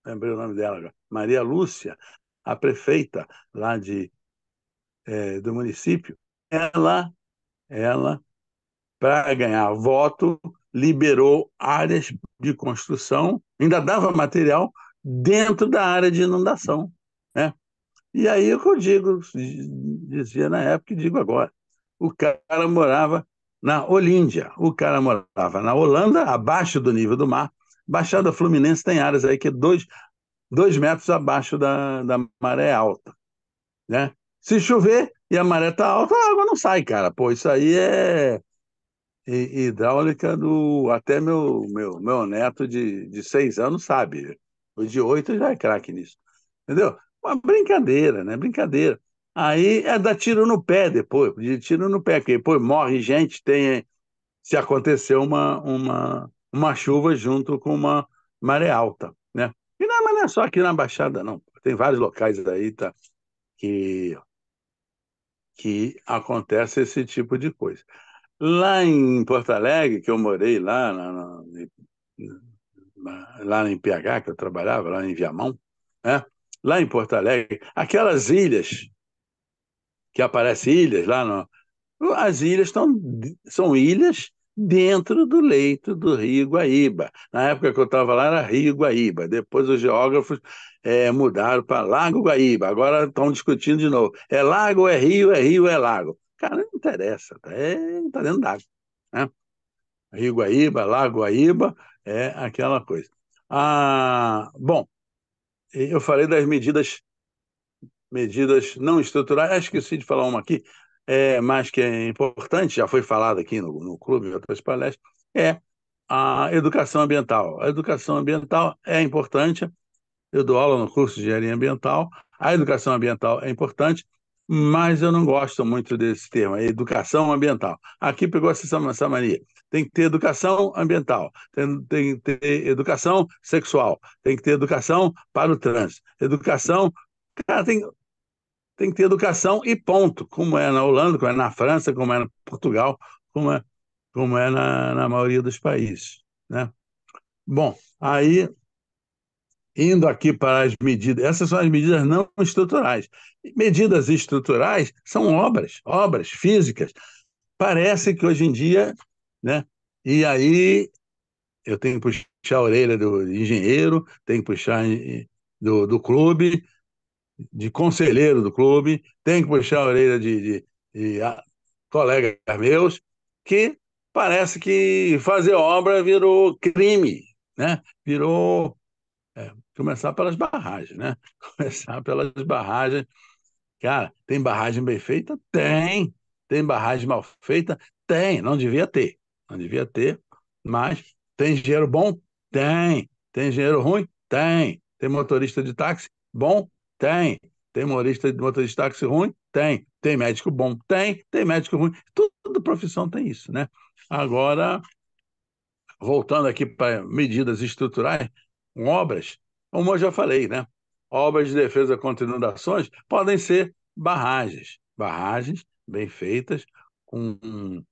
lembrei o nome dela agora, Maria Lúcia, a prefeita lá do município, ela para ganhar voto, liberou áreas de construção, ainda dava material dentro da área de inundação, né? E aí o que eu digo, dizia na época e digo agora, o cara morava na Olíndia, o cara morava na Holanda, abaixo do nível do mar. Baixada Fluminense tem áreas aí que é 2 metros abaixo da maré alta, né? Se chover e a maré tá alta, a água não sai, cara. Pô, isso aí é hidráulica do. Até meu neto de 6 anos sabe. O de 8 já é craque nisso. Entendeu? Uma brincadeira, né? Brincadeira. Aí é dar tiro no pé depois, de tiro no pé, porque depois morre gente, se acontecer uma chuva junto com uma maré alta, né? E não, mas não é só aqui na Baixada, não. Tem vários locais aí, tá, que, que acontece esse tipo de coisa. Lá em Porto Alegre, que eu morei lá, lá em PH, que eu trabalhava, lá em Viamão, né? Lá em Porto Alegre, aquelas ilhas, que aparecem ilhas lá, as ilhas são ilhas dentro do leito do Rio Guaíba. Na época que eu estava lá era Rio Guaíba. Depois os geógrafos mudaram para Lago Guaíba. Agora estão discutindo de novo. É lago, é rio, é rio, é lago. Cara, não interessa. Tá dentro d'água, né? Rio Guaíba, Lago Guaíba, é aquela coisa. Bom, eu falei das medidas não estruturais. Acho que esqueci de falar uma aqui, mas que é importante, já foi falado aqui no clube, em outras palestras, é a educação ambiental. A educação ambiental é importante, eu dou aula no curso de engenharia ambiental, a educação ambiental é importante, mas eu não gosto muito desse termo, é educação ambiental. Aqui pegou essa mania. Tem que ter educação ambiental, tem que ter educação sexual, tem que ter educação para o trânsito, educação. Cara, tem que ter educação e ponto, como é na Holanda, como é na França, como é em Portugal, como é na maioria dos países, né? Bom, aí, indo aqui para as medidas, essas são as medidas não estruturais. Medidas estruturais são obras físicas. Parece que hoje em dia, né? E aí eu tenho que puxar a orelha do engenheiro, tenho que puxar do clube, de conselheiro do clube, tem que puxar a orelha de colegas meus, que parece que fazer obra virou crime, né? Virou. Começar pelas barragens, né? Começar pelas barragens. Cara, tem barragem bem feita? Tem. Tem barragem mal feita? Tem. Não devia ter. Não devia ter, mas tem engenheiro bom? Tem. Tem engenheiro ruim? Tem. Tem motorista de táxi bom? Tem. Tem motorista de táxi ruim? Tem. Tem médico bom? Tem. Tem médico ruim. Toda profissão tem isso, né? Agora, voltando aqui para medidas estruturais, obras, como eu já falei, né? Obras de defesa contra inundações podem ser barragens bem feitas, com um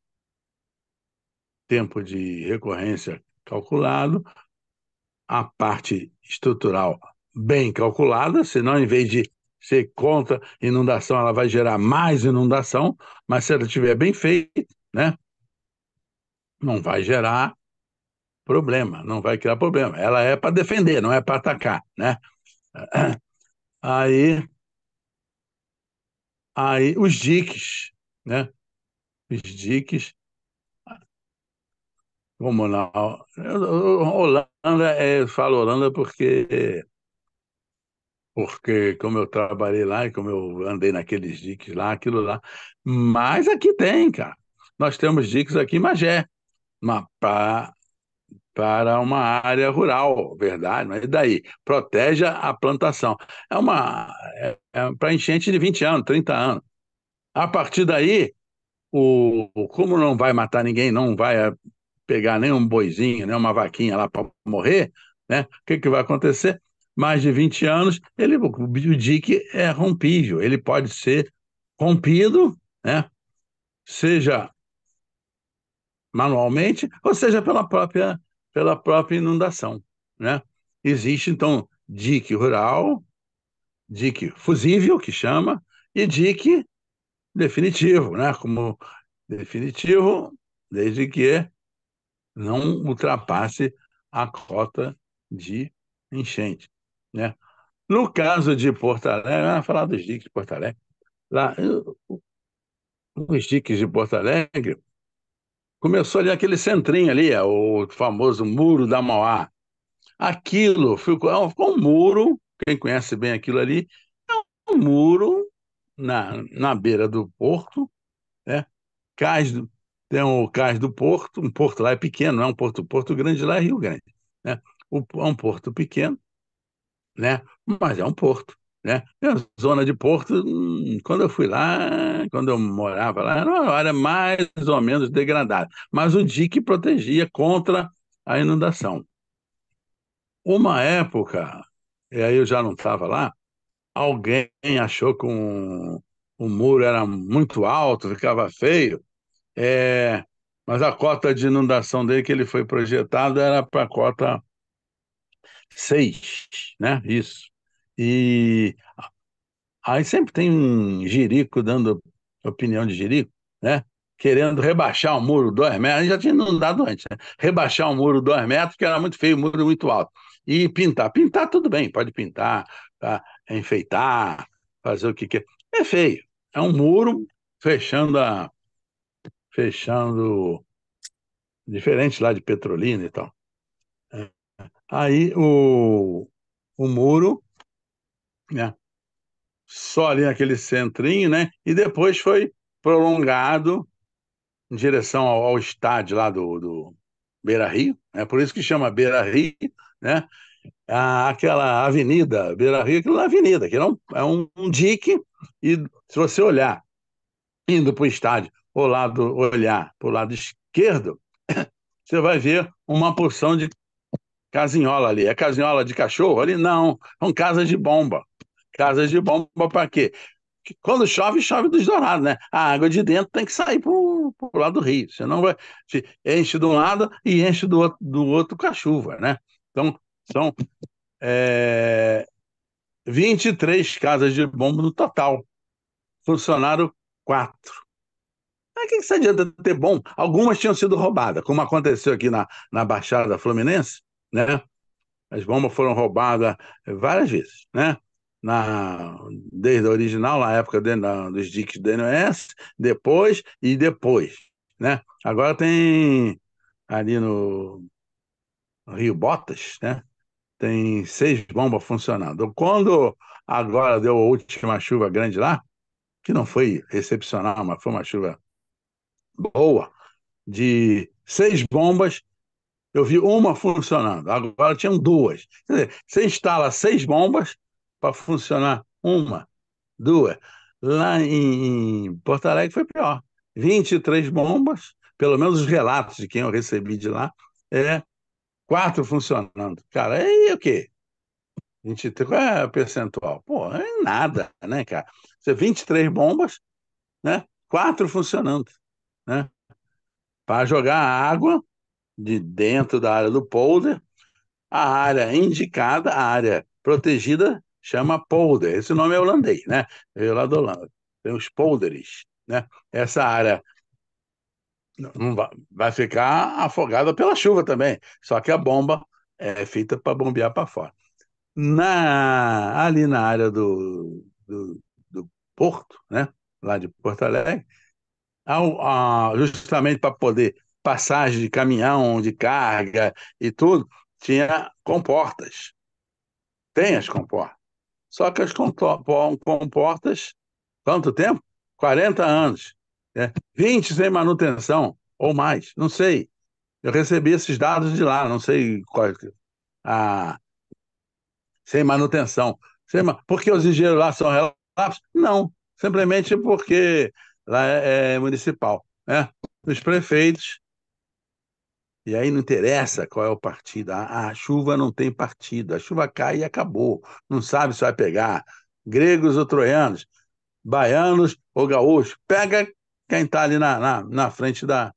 tempo de recorrência calculado, a parte estrutural bem calculada, senão, em vez de ser contra inundação, ela vai gerar mais inundação, mas se ela estiver bem feita, né? Não vai gerar problema, não vai criar problema. Ela é para defender, não é para atacar, né? Aí, aí os diques, né? Os diques, como não? Holanda, eu falo Holanda porque como eu trabalhei lá e como eu andei naqueles diques lá, aquilo lá. Mas aqui tem, cara. Nós temos diques aqui em Magé, para uma área rural, verdade, mas e daí? Protege a plantação. É para enchente de 20 anos, 30 anos. A partir daí, como não vai matar ninguém, não vai pegar nenhum boizinho, nem uma vaquinha lá para morrer, né? O que que vai acontecer? Mais de 20 anos, o dique é rompível, ele pode ser rompido, né? Seja manualmente, ou seja pela própria inundação, né? Existe, então, dique rural, dique fusível, que chama, e dique definitivo, né? Como definitivo, desde que não ultrapasse a cota de enchente, né? No caso de Porto Alegre, falar dos diques de Porto Alegre, lá, os diques de Porto Alegre, começou ali aquele centrinho ali, o famoso Muro da Mauá. Aquilo ficou um muro, quem conhece bem aquilo ali, um muro na beira do porto, né? Cais do, tem o Cais do Porto, um porto lá é pequeno, não é um porto grande lá é Rio Grande, né? É um porto pequeno, né? Mas é um porto, né? E a zona de Porto, quando eu fui lá, quando eu morava lá, era uma área mais ou menos degradada, mas o dique protegia contra a inundação. Uma época, e aí eu já não estava lá, alguém achou que o muro era muito alto, ficava feio, mas a cota de inundação dele que ele foi projetado era para a cota 6, né? Isso. E aí sempre tem um jirico dando opinião de jirico, né? Querendo rebaixar o muro 2 metros. A gente já tinha inundado antes, né? Rebaixar o muro 2 metros, que era muito feio, o muro muito alto. E pintar. Pintar, tudo bem, pode pintar, tá? Enfeitar, fazer o que quer. É feio. É um muro fechando diferente lá de Petrolina e tal. Aí o muro, né? Só ali naquele centrinho, né? E depois foi prolongado em direção ao estádio lá do Beira-Rio, né? Por isso que chama Beira-Rio, né? Aquela avenida Beira-Rio, aquilo é avenida, que é um dique, e se você olhar, indo para o estádio, olhar para o lado esquerdo, você vai ver uma porção de casinhola ali. É casinhola de cachorro ali? Não, são casas de bomba. Casas de bomba para quê? Que quando chove, chove dos dourados, né? A água de dentro tem que sair para o lado do rio, senão enche de um lado e enche do outro com a chuva, né? Então, são 23 casas de bomba no total. Funcionaram 4. Mas o que isso adianta ter bom? Algumas tinham sido roubadas, como aconteceu aqui na Baixada Fluminense, né? As bombas foram roubadas várias vezes, né? Na, Desde a original, na época dos diques do NOS, depois, né? Agora tem ali no Rio Botas, né? Tem 6 bombas funcionando. Quando agora deu a última chuva grande lá, que não foi excepcional, mas foi uma chuva boa, de 6 bombas, eu vi uma funcionando, agora tinham duas. Quer dizer, você instala 6 bombas para funcionar uma, duas. Lá em Porto Alegre foi pior. 23 bombas, pelo menos os relatos de quem eu recebi de lá, 4 funcionando. Cara, aí o quê? 23, qual é o percentual? Pô, é nada, né, cara? Você 23 bombas, né? 4 funcionando, né? Para jogar água de dentro da área do polder. A área indicada, a área protegida, chama polder. Esse nome é holandês, né? Veio lá da Holanda. Tem os polders, né? Essa área não vai ficar afogada pela chuva também, só que a bomba é feita para bombear para fora. Ali na área do porto, né? Lá de Porto Alegre, justamente para poder passagem de caminhão, de carga e tudo, tinha comportas. Tem as comportas. Só que as comportas, quanto tempo? 40 anos. 20 sem manutenção, ou mais, não sei. Eu recebi esses dados de lá, não sei qual, a, sem manutenção. Por que os engenheiros lá são relapsos? Não, simplesmente porque lá é municipal, né? Os prefeitos, e aí não interessa qual é o partido, a chuva não tem partido, a chuva cai e acabou, não sabe se vai pegar gregos ou troianos, baianos ou gaúchos, pega quem está ali na frente da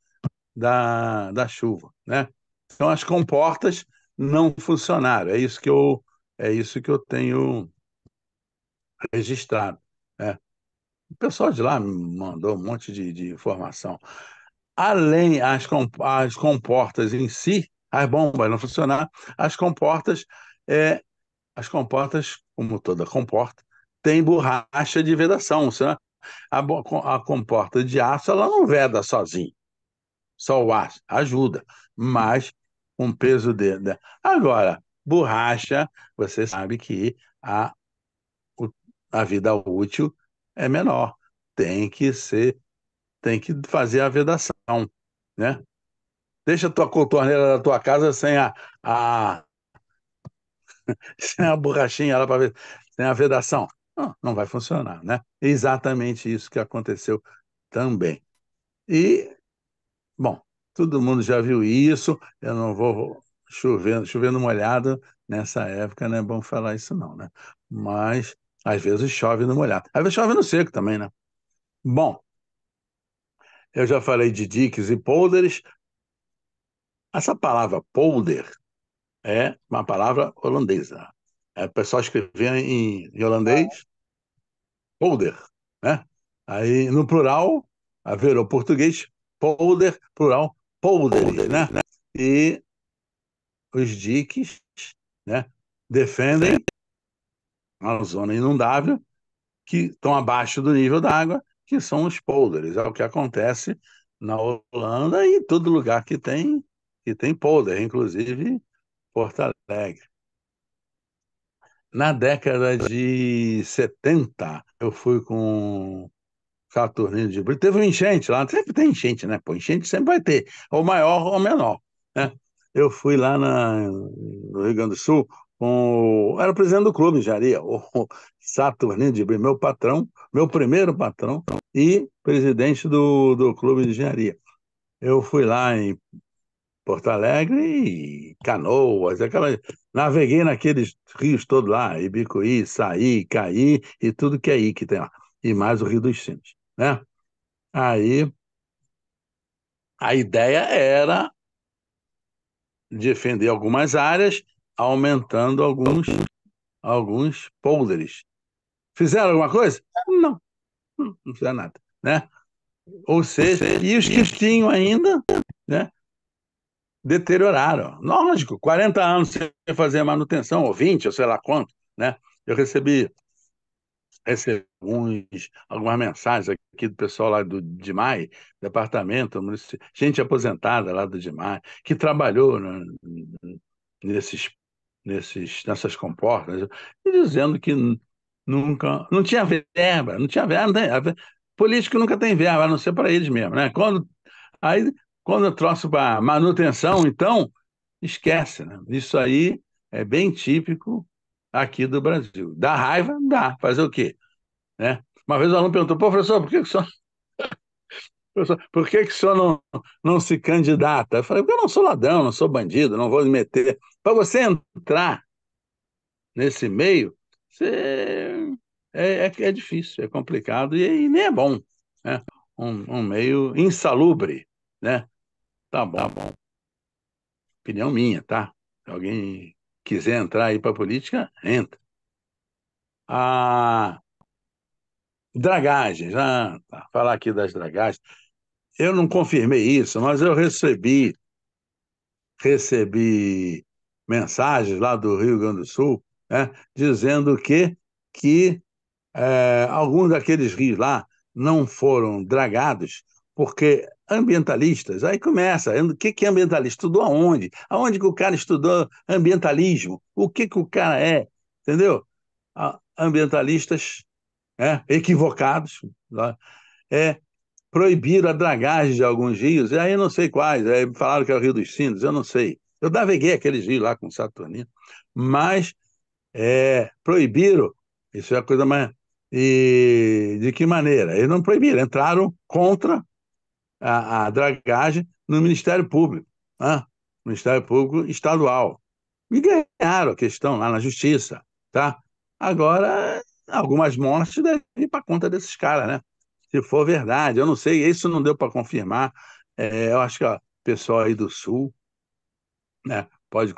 chuva, né? Então as comportas não funcionaram, é isso que eu tenho registrado, né? O pessoal de lá me mandou um monte de informação. Além as comportas em si, as bombas não funcionaram, as comportas, é, as comportas, como toda comporta, tem borracha de vedação. Senão a comporta de aço ela não veda sozinha, só o aço ajuda, mas com peso Agora, borracha, você sabe que o- a vida útil é menor. Tem que ser, tem que fazer a vedação, né? Deixa a tua contorneira da tua casa a, sem a borrachinha lá para ver, sem a vedação. Não vai funcionar, né? É exatamente isso que aconteceu também. E, bom, todo mundo já viu isso, eu não vou chovendo molhado nessa época, não é bom falar isso não, né? Mas às vezes chove no molhado. Às vezes chove no seco também, né? Bom, eu já falei de diques e polders. Essa palavra polder é uma palavra holandesa. O pessoal escrevia em holandês, polder, né? Aí, no plural, virou português, polder, plural, polders, né? E os diques, né, defendem a zona inundável, que estão abaixo do nível da água, que são os polders. É o que acontece na Holanda e em todo lugar que tem polder, inclusive Porto Alegre. Na década de 70, eu fui com Saturnino de Brito. Teve uma enchente lá, sempre tem enchente, né? Pô, enchente sempre vai ter, ou maior ou menor, né? Eu fui lá no Rio Grande do Sul era o presidente do clube de engenharia, o Saturnino de Brito, meu patrão, meu primeiro patrão e presidente do clube de engenharia. Eu fui lá em Porto Alegre e Canoas, naveguei naqueles rios todos lá, Ibicuí, Saí, Caí e tudo que é aí que tem lá. E mais o Rio dos Sinos, né? Aí a ideia era defender algumas áreas, aumentando alguns polders. Fizeram alguma coisa? Não, não fizeram nada, né? Ou seja, e os que tinham ainda, né, deterioraram. Lógico, 40 anos sem fazer manutenção, ou 20, ou sei lá quanto, né? Eu recebi algumas mensagens aqui do pessoal lá do DIMAI, departamento, gente aposentada lá do DIMAI, que trabalhou nesses, nessas comportas, e dizendo que nunca, não tinha verba, não tinha verba, político nunca tem verba, a não ser para eles mesmo, né? Aí, quando eu trouxe para manutenção, então, esquece, né? Isso aí é bem típico aqui do Brasil. Dá raiva? Dá. Fazer o quê? Né? Uma vez o aluno perguntou, "Pô, professor, por que que o senhor não se candidata?" Eu falei, porque eu não sou ladrão, não sou bandido, não vou me meter. Para você entrar nesse meio, é difícil, é complicado e nem é bom, né? Um meio insalubre, né? Tá bom, tá bom. Opinião minha, tá? Se alguém quiser entrar aí para política, entra. A dragagem, já falar aqui das dragagens. Eu não confirmei isso, mas eu recebi mensagens lá do Rio Grande do Sul, né, dizendo que alguns daqueles rios lá não foram dragados porque ambientalistas, aí começa, o que que é ambientalista? Estudou aonde? Aonde que o cara estudou ambientalismo? O que que o cara é? Entendeu? Ambientalistas equivocados, né? proibiram a dragagem de alguns rios, e aí eu não sei quais, aí falaram que é o Rio dos Sinos, eu não sei. Eu naveguei aqueles rios lá com o Saturnino, mas proibiram, isso é a coisa mais. E de que maneira? Eles não proibiram, entraram contra a dragagem no Ministério Público, né? Ministério Público Estadual. E ganharam a questão lá na Justiça, tá? Agora, algumas mortes devem ir para conta desses caras, né? Se for verdade, eu não sei, isso não deu para confirmar. Eu acho que o pessoal aí do Sul, né, pode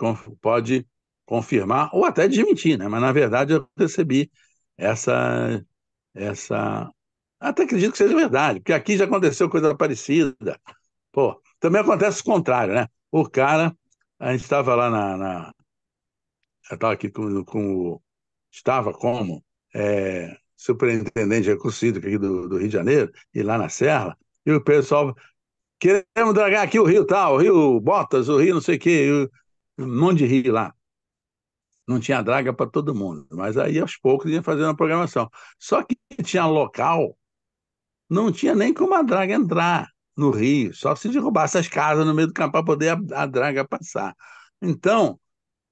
confirmar ou até desmentir, né? Mas na verdade eu recebi essa, essa. Até acredito que seja verdade, porque aqui já aconteceu coisa parecida. Pô, também acontece o contrário, né? O cara, a gente estava lá eu estava aqui estava como superintendente recursível aqui do Rio de Janeiro, e lá na Serra, e o pessoal, queremos dragar aqui o rio tal, o rio Botas, o rio não sei o quê, um monte de rio lá. Não tinha draga para todo mundo, mas aí aos poucos ia fazendo a programação. Só que tinha local, não tinha nem como a draga entrar no rio, só se derrubasse as casas no meio do campo para poder a draga passar. Então,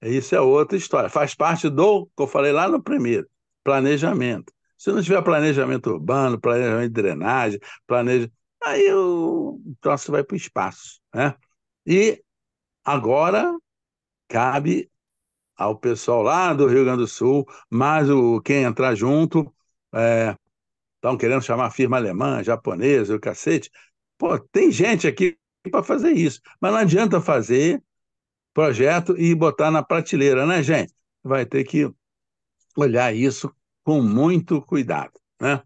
isso é outra história. Faz parte do que eu falei lá no primeiro, planejamento. Se não tiver planejamento urbano, planejamento de drenagem, aí o troço vai para o espaço, né? E agora cabe ao pessoal lá do Rio Grande do Sul, mais quem entrar junto, estão querendo chamar a firma alemã, japonesa, o cacete. Pô, tem gente aqui para fazer isso, mas não adianta fazer projeto e botar na prateleira, né, gente? Vai ter que olhar isso com muito cuidado, né?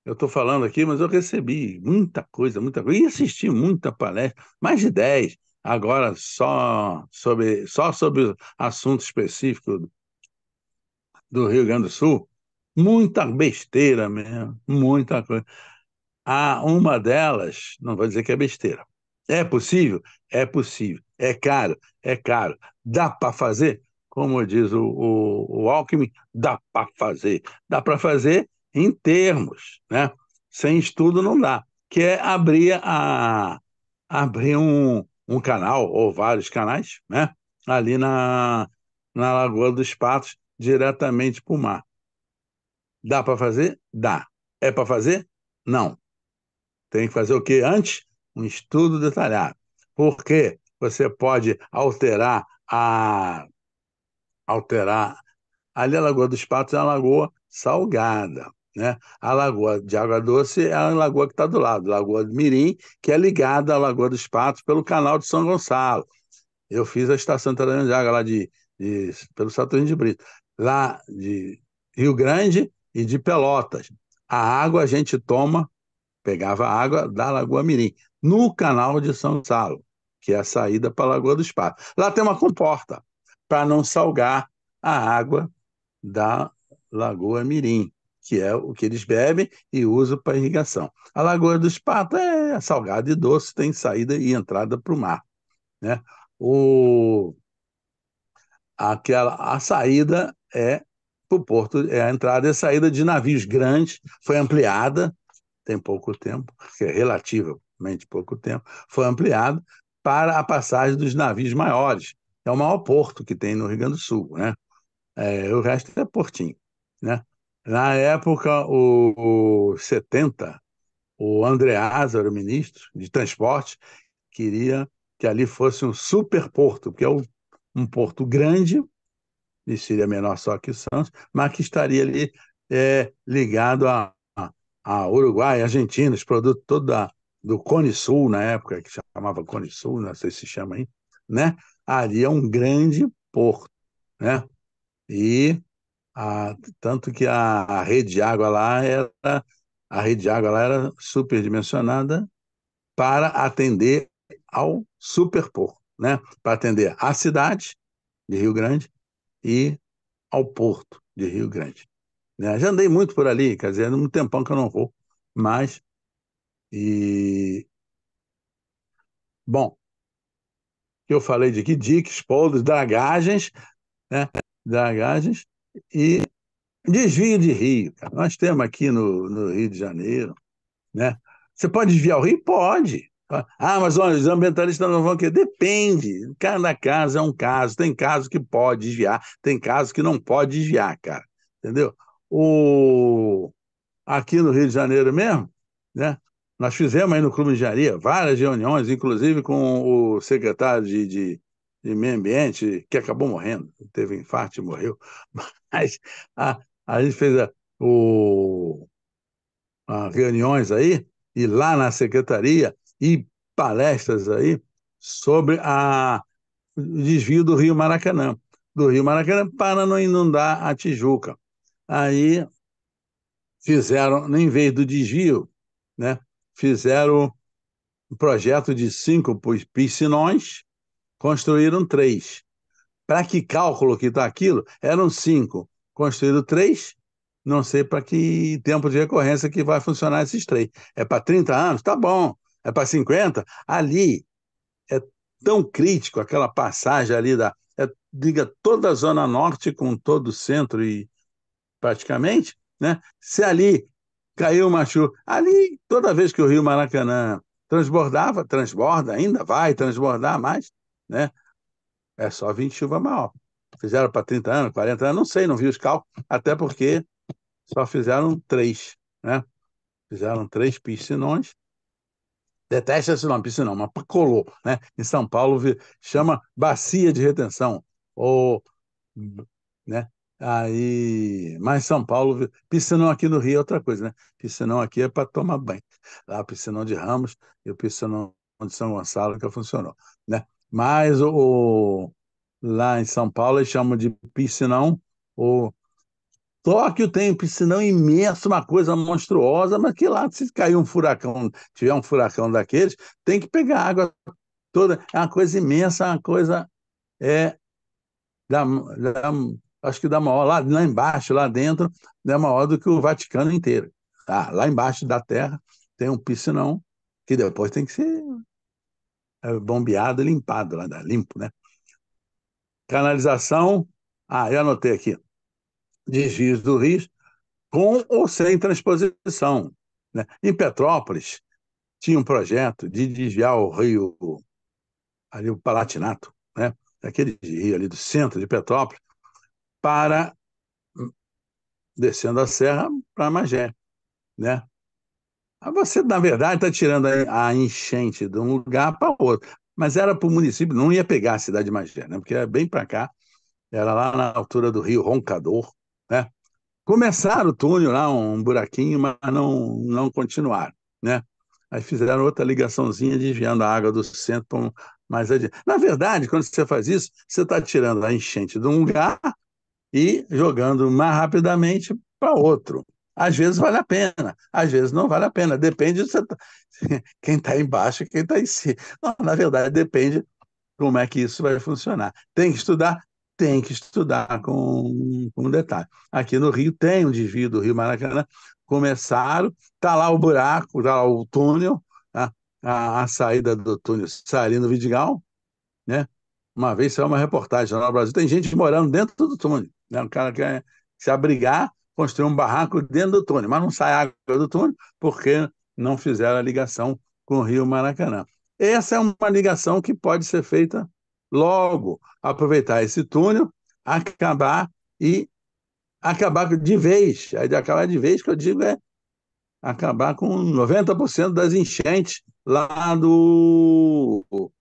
Eu estou falando aqui, mas eu recebi muita coisa, e assisti muita palestra, mais de 10, agora só sobre assunto específico do Rio Grande do Sul, muita besteira mesmo, muita coisa. Uma delas, não vou dizer que é besteira. É possível? É possível. É caro? É caro. Dá para fazer? Como diz o Alckmin, dá para fazer. Dá para fazer em termos, né? Sem estudo não dá. Que é abrir um canal, ou vários canais, né? Ali na Lagoa dos Patos, diretamente para o mar. Dá para fazer? Dá. É para fazer? Não. Tem que fazer o quê antes? Um estudo detalhado. Porque você pode alterar. Ali a Lagoa dos Patos é uma lagoa salgada, né? A Lagoa de Água Doce é a lagoa que está do lado, Lagoa do Mirim, que é ligada à Lagoa dos Patos pelo canal de São Gonçalo. Eu fiz a estação de tratamento de água lá pelo Saturnino de Brito, lá de Rio Grande e de Pelotas. A água a gente pegava água da Lagoa Mirim, no canal de São Gonçalo, que é a saída para a Lagoa dos Patos. Lá tem uma comporta para não salgar a água da Lagoa Mirim, que é o que eles bebem e usam para irrigação. A Lagoa dos Patos é salgada e doce, tem saída e entrada para o mar, né? O, a saída é para o porto, a entrada e a saída de navios grandes, foi ampliada, tem pouco tempo, que é relativamente pouco tempo, foi ampliado para a passagem dos navios maiores. É o maior porto que tem no Rio Grande do Sul, né? O resto é portinho, né? Na época, o 70, o Andreasa era o ministro de transporte, queria que ali fosse um superporto, que é um porto grande, e seria menor só que o Santos, mas que estaria ali ligado a Uruguai, Argentina, os produtos todos do Cone Sul, na época, que chamava Cone Sul, não sei se chama aí, né? Ali é um grande porto, né? E tanto que a rede de água lá era superdimensionada para atender ao superporto, né? Para atender a cidade de Rio Grande e ao porto de Rio Grande, né? Já andei muito por ali, quer dizer, um tempão que eu não vou, mas e bom, que eu falei de que diques, poldos, dragagens, né? Dragagens e desvio de rio, cara. Nós temos aqui no Rio de Janeiro, né? Você pode desviar o rio? Pode. Ah, mas olha, os ambientalistas não vão querer. Depende. Cada caso é um caso. Tem casos que pode desviar, tem casos que não pode desviar, cara. Entendeu? O... Aqui no Rio de Janeiro mesmo, né? Nós fizemos aí no Clube de Engenharia várias reuniões, inclusive com o secretário de Meio Ambiente, que acabou morrendo, teve um infarto e morreu. Mas a, a gente fez o, reuniões aí, e lá na secretaria, e palestras aí sobre o desvio do Rio Maracanã. Do Rio Maracanã para não inundar a Tijuca. Aí fizeram, em vez do desvio, né, fizeram um projeto de 5 piscinões, construíram 3. Para que cálculo que está aquilo? Eram 5, construíram 3, não sei para que tempo de recorrência que vai funcionar esses 3. É para 30 anos? Tá bom. É para 50? Ali é tão crítico aquela passagem ali liga toda a Zona Norte com todo o centro e praticamente, né? Se ali caiu uma chuva, ali toda vez que o Rio Maracanã transbordava, transborda ainda, vai transbordar mais, né? É só vir chuva maior. Fizeram para 30 anos, 40 anos, não sei, não vi os cálculos, até porque só fizeram 3, né? Fizeram 3 piscinões. Detesta esse nome, piscinão, mas colou, né? Em São Paulo chama bacia de retenção, ou, né? Aí, mas São Paulo, piscinão aqui no Rio é outra coisa, né? Piscinão aqui é para tomar banho. Lá, o piscinão de Ramos e o piscinão de São Gonçalo que funcionou, né? Mas lá em São Paulo eles chamam de piscinão. O Tóquio tem um piscinão imenso, uma coisa monstruosa, mas que lá, se cair um furacão, tiver um furacão daqueles, tem que pegar água toda. É uma coisa imensa, uma coisa é da, acho que da maior, lá embaixo, lá dentro, é maior do que o Vaticano inteiro. Tá? Lá embaixo da terra tem um piscinão que depois tem que ser bombeado e limpado, limpo, né? Canalização, eu anotei aqui, desvios do rio, com ou sem transposição, né? Em Petrópolis, tinha um projeto de desviar o rio, ali o Palatinato, né? Aquele rio ali do centro de Petrópolis, para descendo a serra para Magé, né? Você, na verdade, está tirando a enchente de um lugar para outro. Mas era para o município, não ia pegar a cidade de Magé, né? Porque era bem para cá, era lá na altura do rio Roncador, né? Começaram o túnel lá, um buraquinho, mas não continuaram, né? Aí fizeram outra ligaçãozinha desviando a água do centro para mais adiante. Na verdade, quando você faz isso, você está tirando a enchente de um lugar e jogando mais rapidamente para outro. Às vezes vale a pena, às vezes não vale a pena. Depende de quem está embaixo e quem está em cima. Não, na verdade, depende como é que isso vai funcionar. Tem que estudar? Tem que estudar com detalhe. Aqui no Rio tem um desvio do Rio Maracanã. Começaram, está lá o buraco, está lá o túnel, a saída do túnel saindo no Vidigal, né? Uma vez saiu uma reportagem lá no Brasil, tem gente morando dentro do túnel, né? O cara quer se abrigar, construir um barraco dentro do túnel, mas não sai água do túnel porque não fizeram a ligação com o Rio Maracanã. Essa é uma ligação que pode ser feita logo, aproveitar esse túnel, acabar e acabar de vez. Aí de acabar de vez, que eu digo é acabar com 90% das enchentes lá do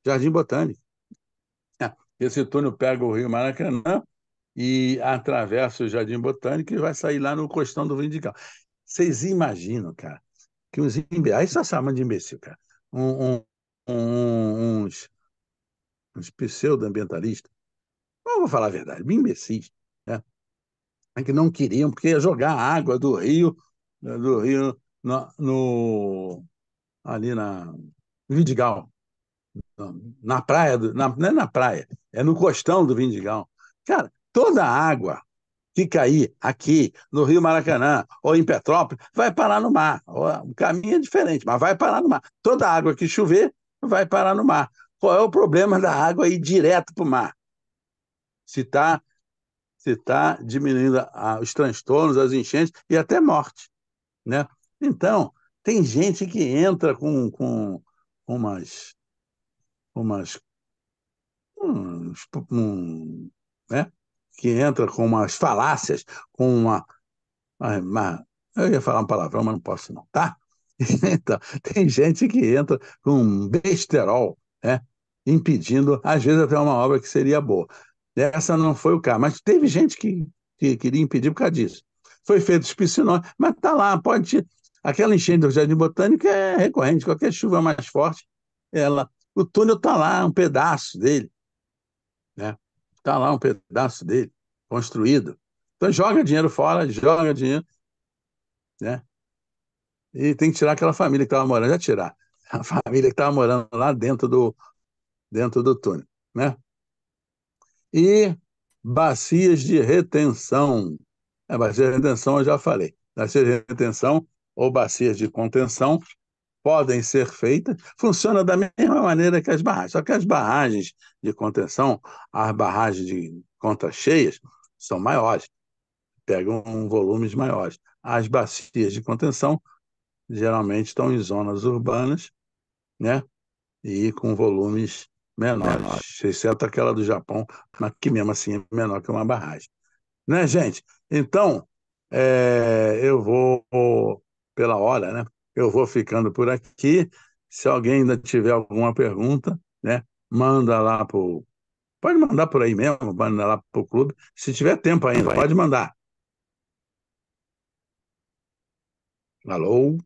Jardim Botânico. Esse túnel pega o Rio Maracanã e atravessa o Jardim Botânico e vai sair lá no Costão do Vindical. Vocês imaginam, cara, que uns imbecis, aí só chamam de imbecil, cara, uns, uns pseudo-ambientalistas, eu vou falar a verdade, bem imbecis, né? Que não queriam, porque ia jogar a água do rio ali na Vidigal, na praia, não é na praia, é no costão do Vindigal. Cara, toda a água que cair aqui no Rio Maracanã ou em Petrópolis vai parar no mar. O caminho é diferente, mas vai parar no mar. Toda a água que chover vai parar no mar. Qual é o problema da água ir direto para o mar? Se está diminuindo os transtornos, as enchentes e até morte, né? Então, Tem gente que entra com umas, umas né? Que entra com umas falácias, com eu ia falar uma palavrão, mas não posso não, tá? Então, tem gente que entra com um besterol, né? Impedindo, às vezes, até uma obra que seria boa. Essa não foi o caso, mas teve gente que queria impedir por causa disso. Foi feito os piscinões, mas tá lá, pode. Aquela enchente do Jardim Botânico é recorrente, qualquer chuva mais forte, o túnel está lá, um pedaço dele, né? Está lá um pedaço dele, construído. Então joga dinheiro fora, joga dinheiro, né? E tem que tirar aquela família que estava morando, já tirar. A família que estava morando lá dentro do túnel, né? E bacias de retenção. Bacia de retenção eu já falei. Bacias de retenção ou bacias de contenção podem ser feitas, funciona da mesma maneira que as barragens, só que as barragens de contenção, as barragens de contas cheias, são maiores, pegam volumes maiores. As bacias de contenção geralmente estão em zonas urbanas, né? E com volumes menores, exceto aquela do Japão, mas que mesmo assim é menor que uma barragem. Né, gente? Então, eu vou, pela hora, né? Eu vou ficando por aqui. Se alguém ainda tiver alguma pergunta, né? Manda lá pro. Pode mandar por aí mesmo, manda lá pro clube. Se tiver tempo ainda, pode mandar. Alô?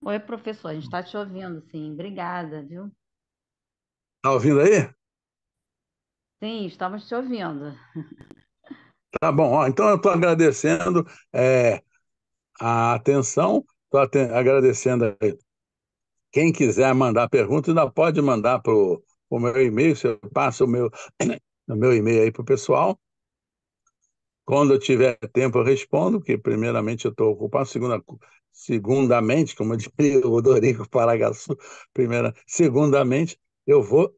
Oi, professor, a gente está te ouvindo, sim. Obrigada, viu? Tá ouvindo aí? Sim, estamos te ouvindo. Tá bom. Ó, então eu estou agradecendo a atenção, estou agradecendo aí. Quem quiser mandar pergunta, ainda pode mandar para o meu e-mail, você passa o meu e-mail aí para o pessoal. Quando eu tiver tempo, eu respondo, porque primeiramente eu estou ocupado, segundamente, como diria o Dorico Paragaçu, segundamente, eu vou,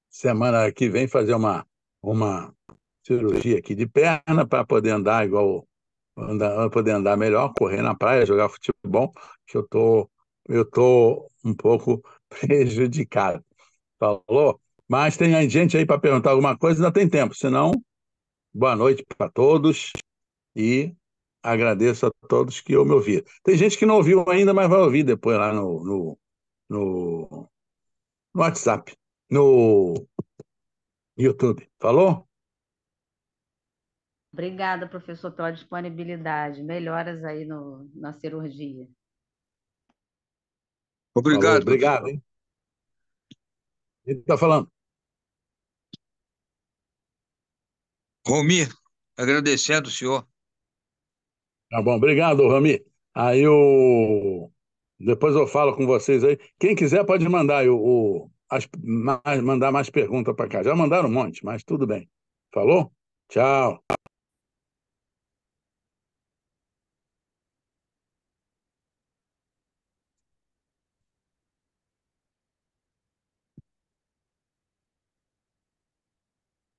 semana que vem, fazer uma cirurgia aqui de perna para poder andar poder andar melhor, correr na praia, jogar futebol, que eu tô um pouco prejudicado. Falou? Mas tem gente aí para perguntar alguma coisa, ainda tem tempo. Senão, boa noite para todos e agradeço a todos que me ouviram. Tem gente que não ouviu ainda, mas vai ouvir depois lá no, no WhatsApp, no YouTube. Falou? Obrigada, professor, pela disponibilidade. Melhoras aí na cirurgia. Falou. Obrigado, Obrigado, professor. hein? Ele está falando. Romir, agradecendo o senhor. Tá bom, obrigado, Rami. Depois eu falo com vocês aí. Quem quiser pode mandar mandar mais perguntas para cá. Já mandaram um monte, mas tudo bem. Falou? Tchau.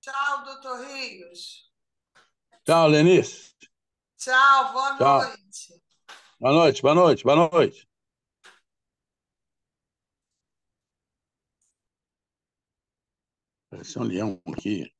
Tchau, doutor Rios. Tchau, Lenice. Tchau, boa Tchau. noite. Boa noite, boa noite, boa noite. Parece um leão aqui.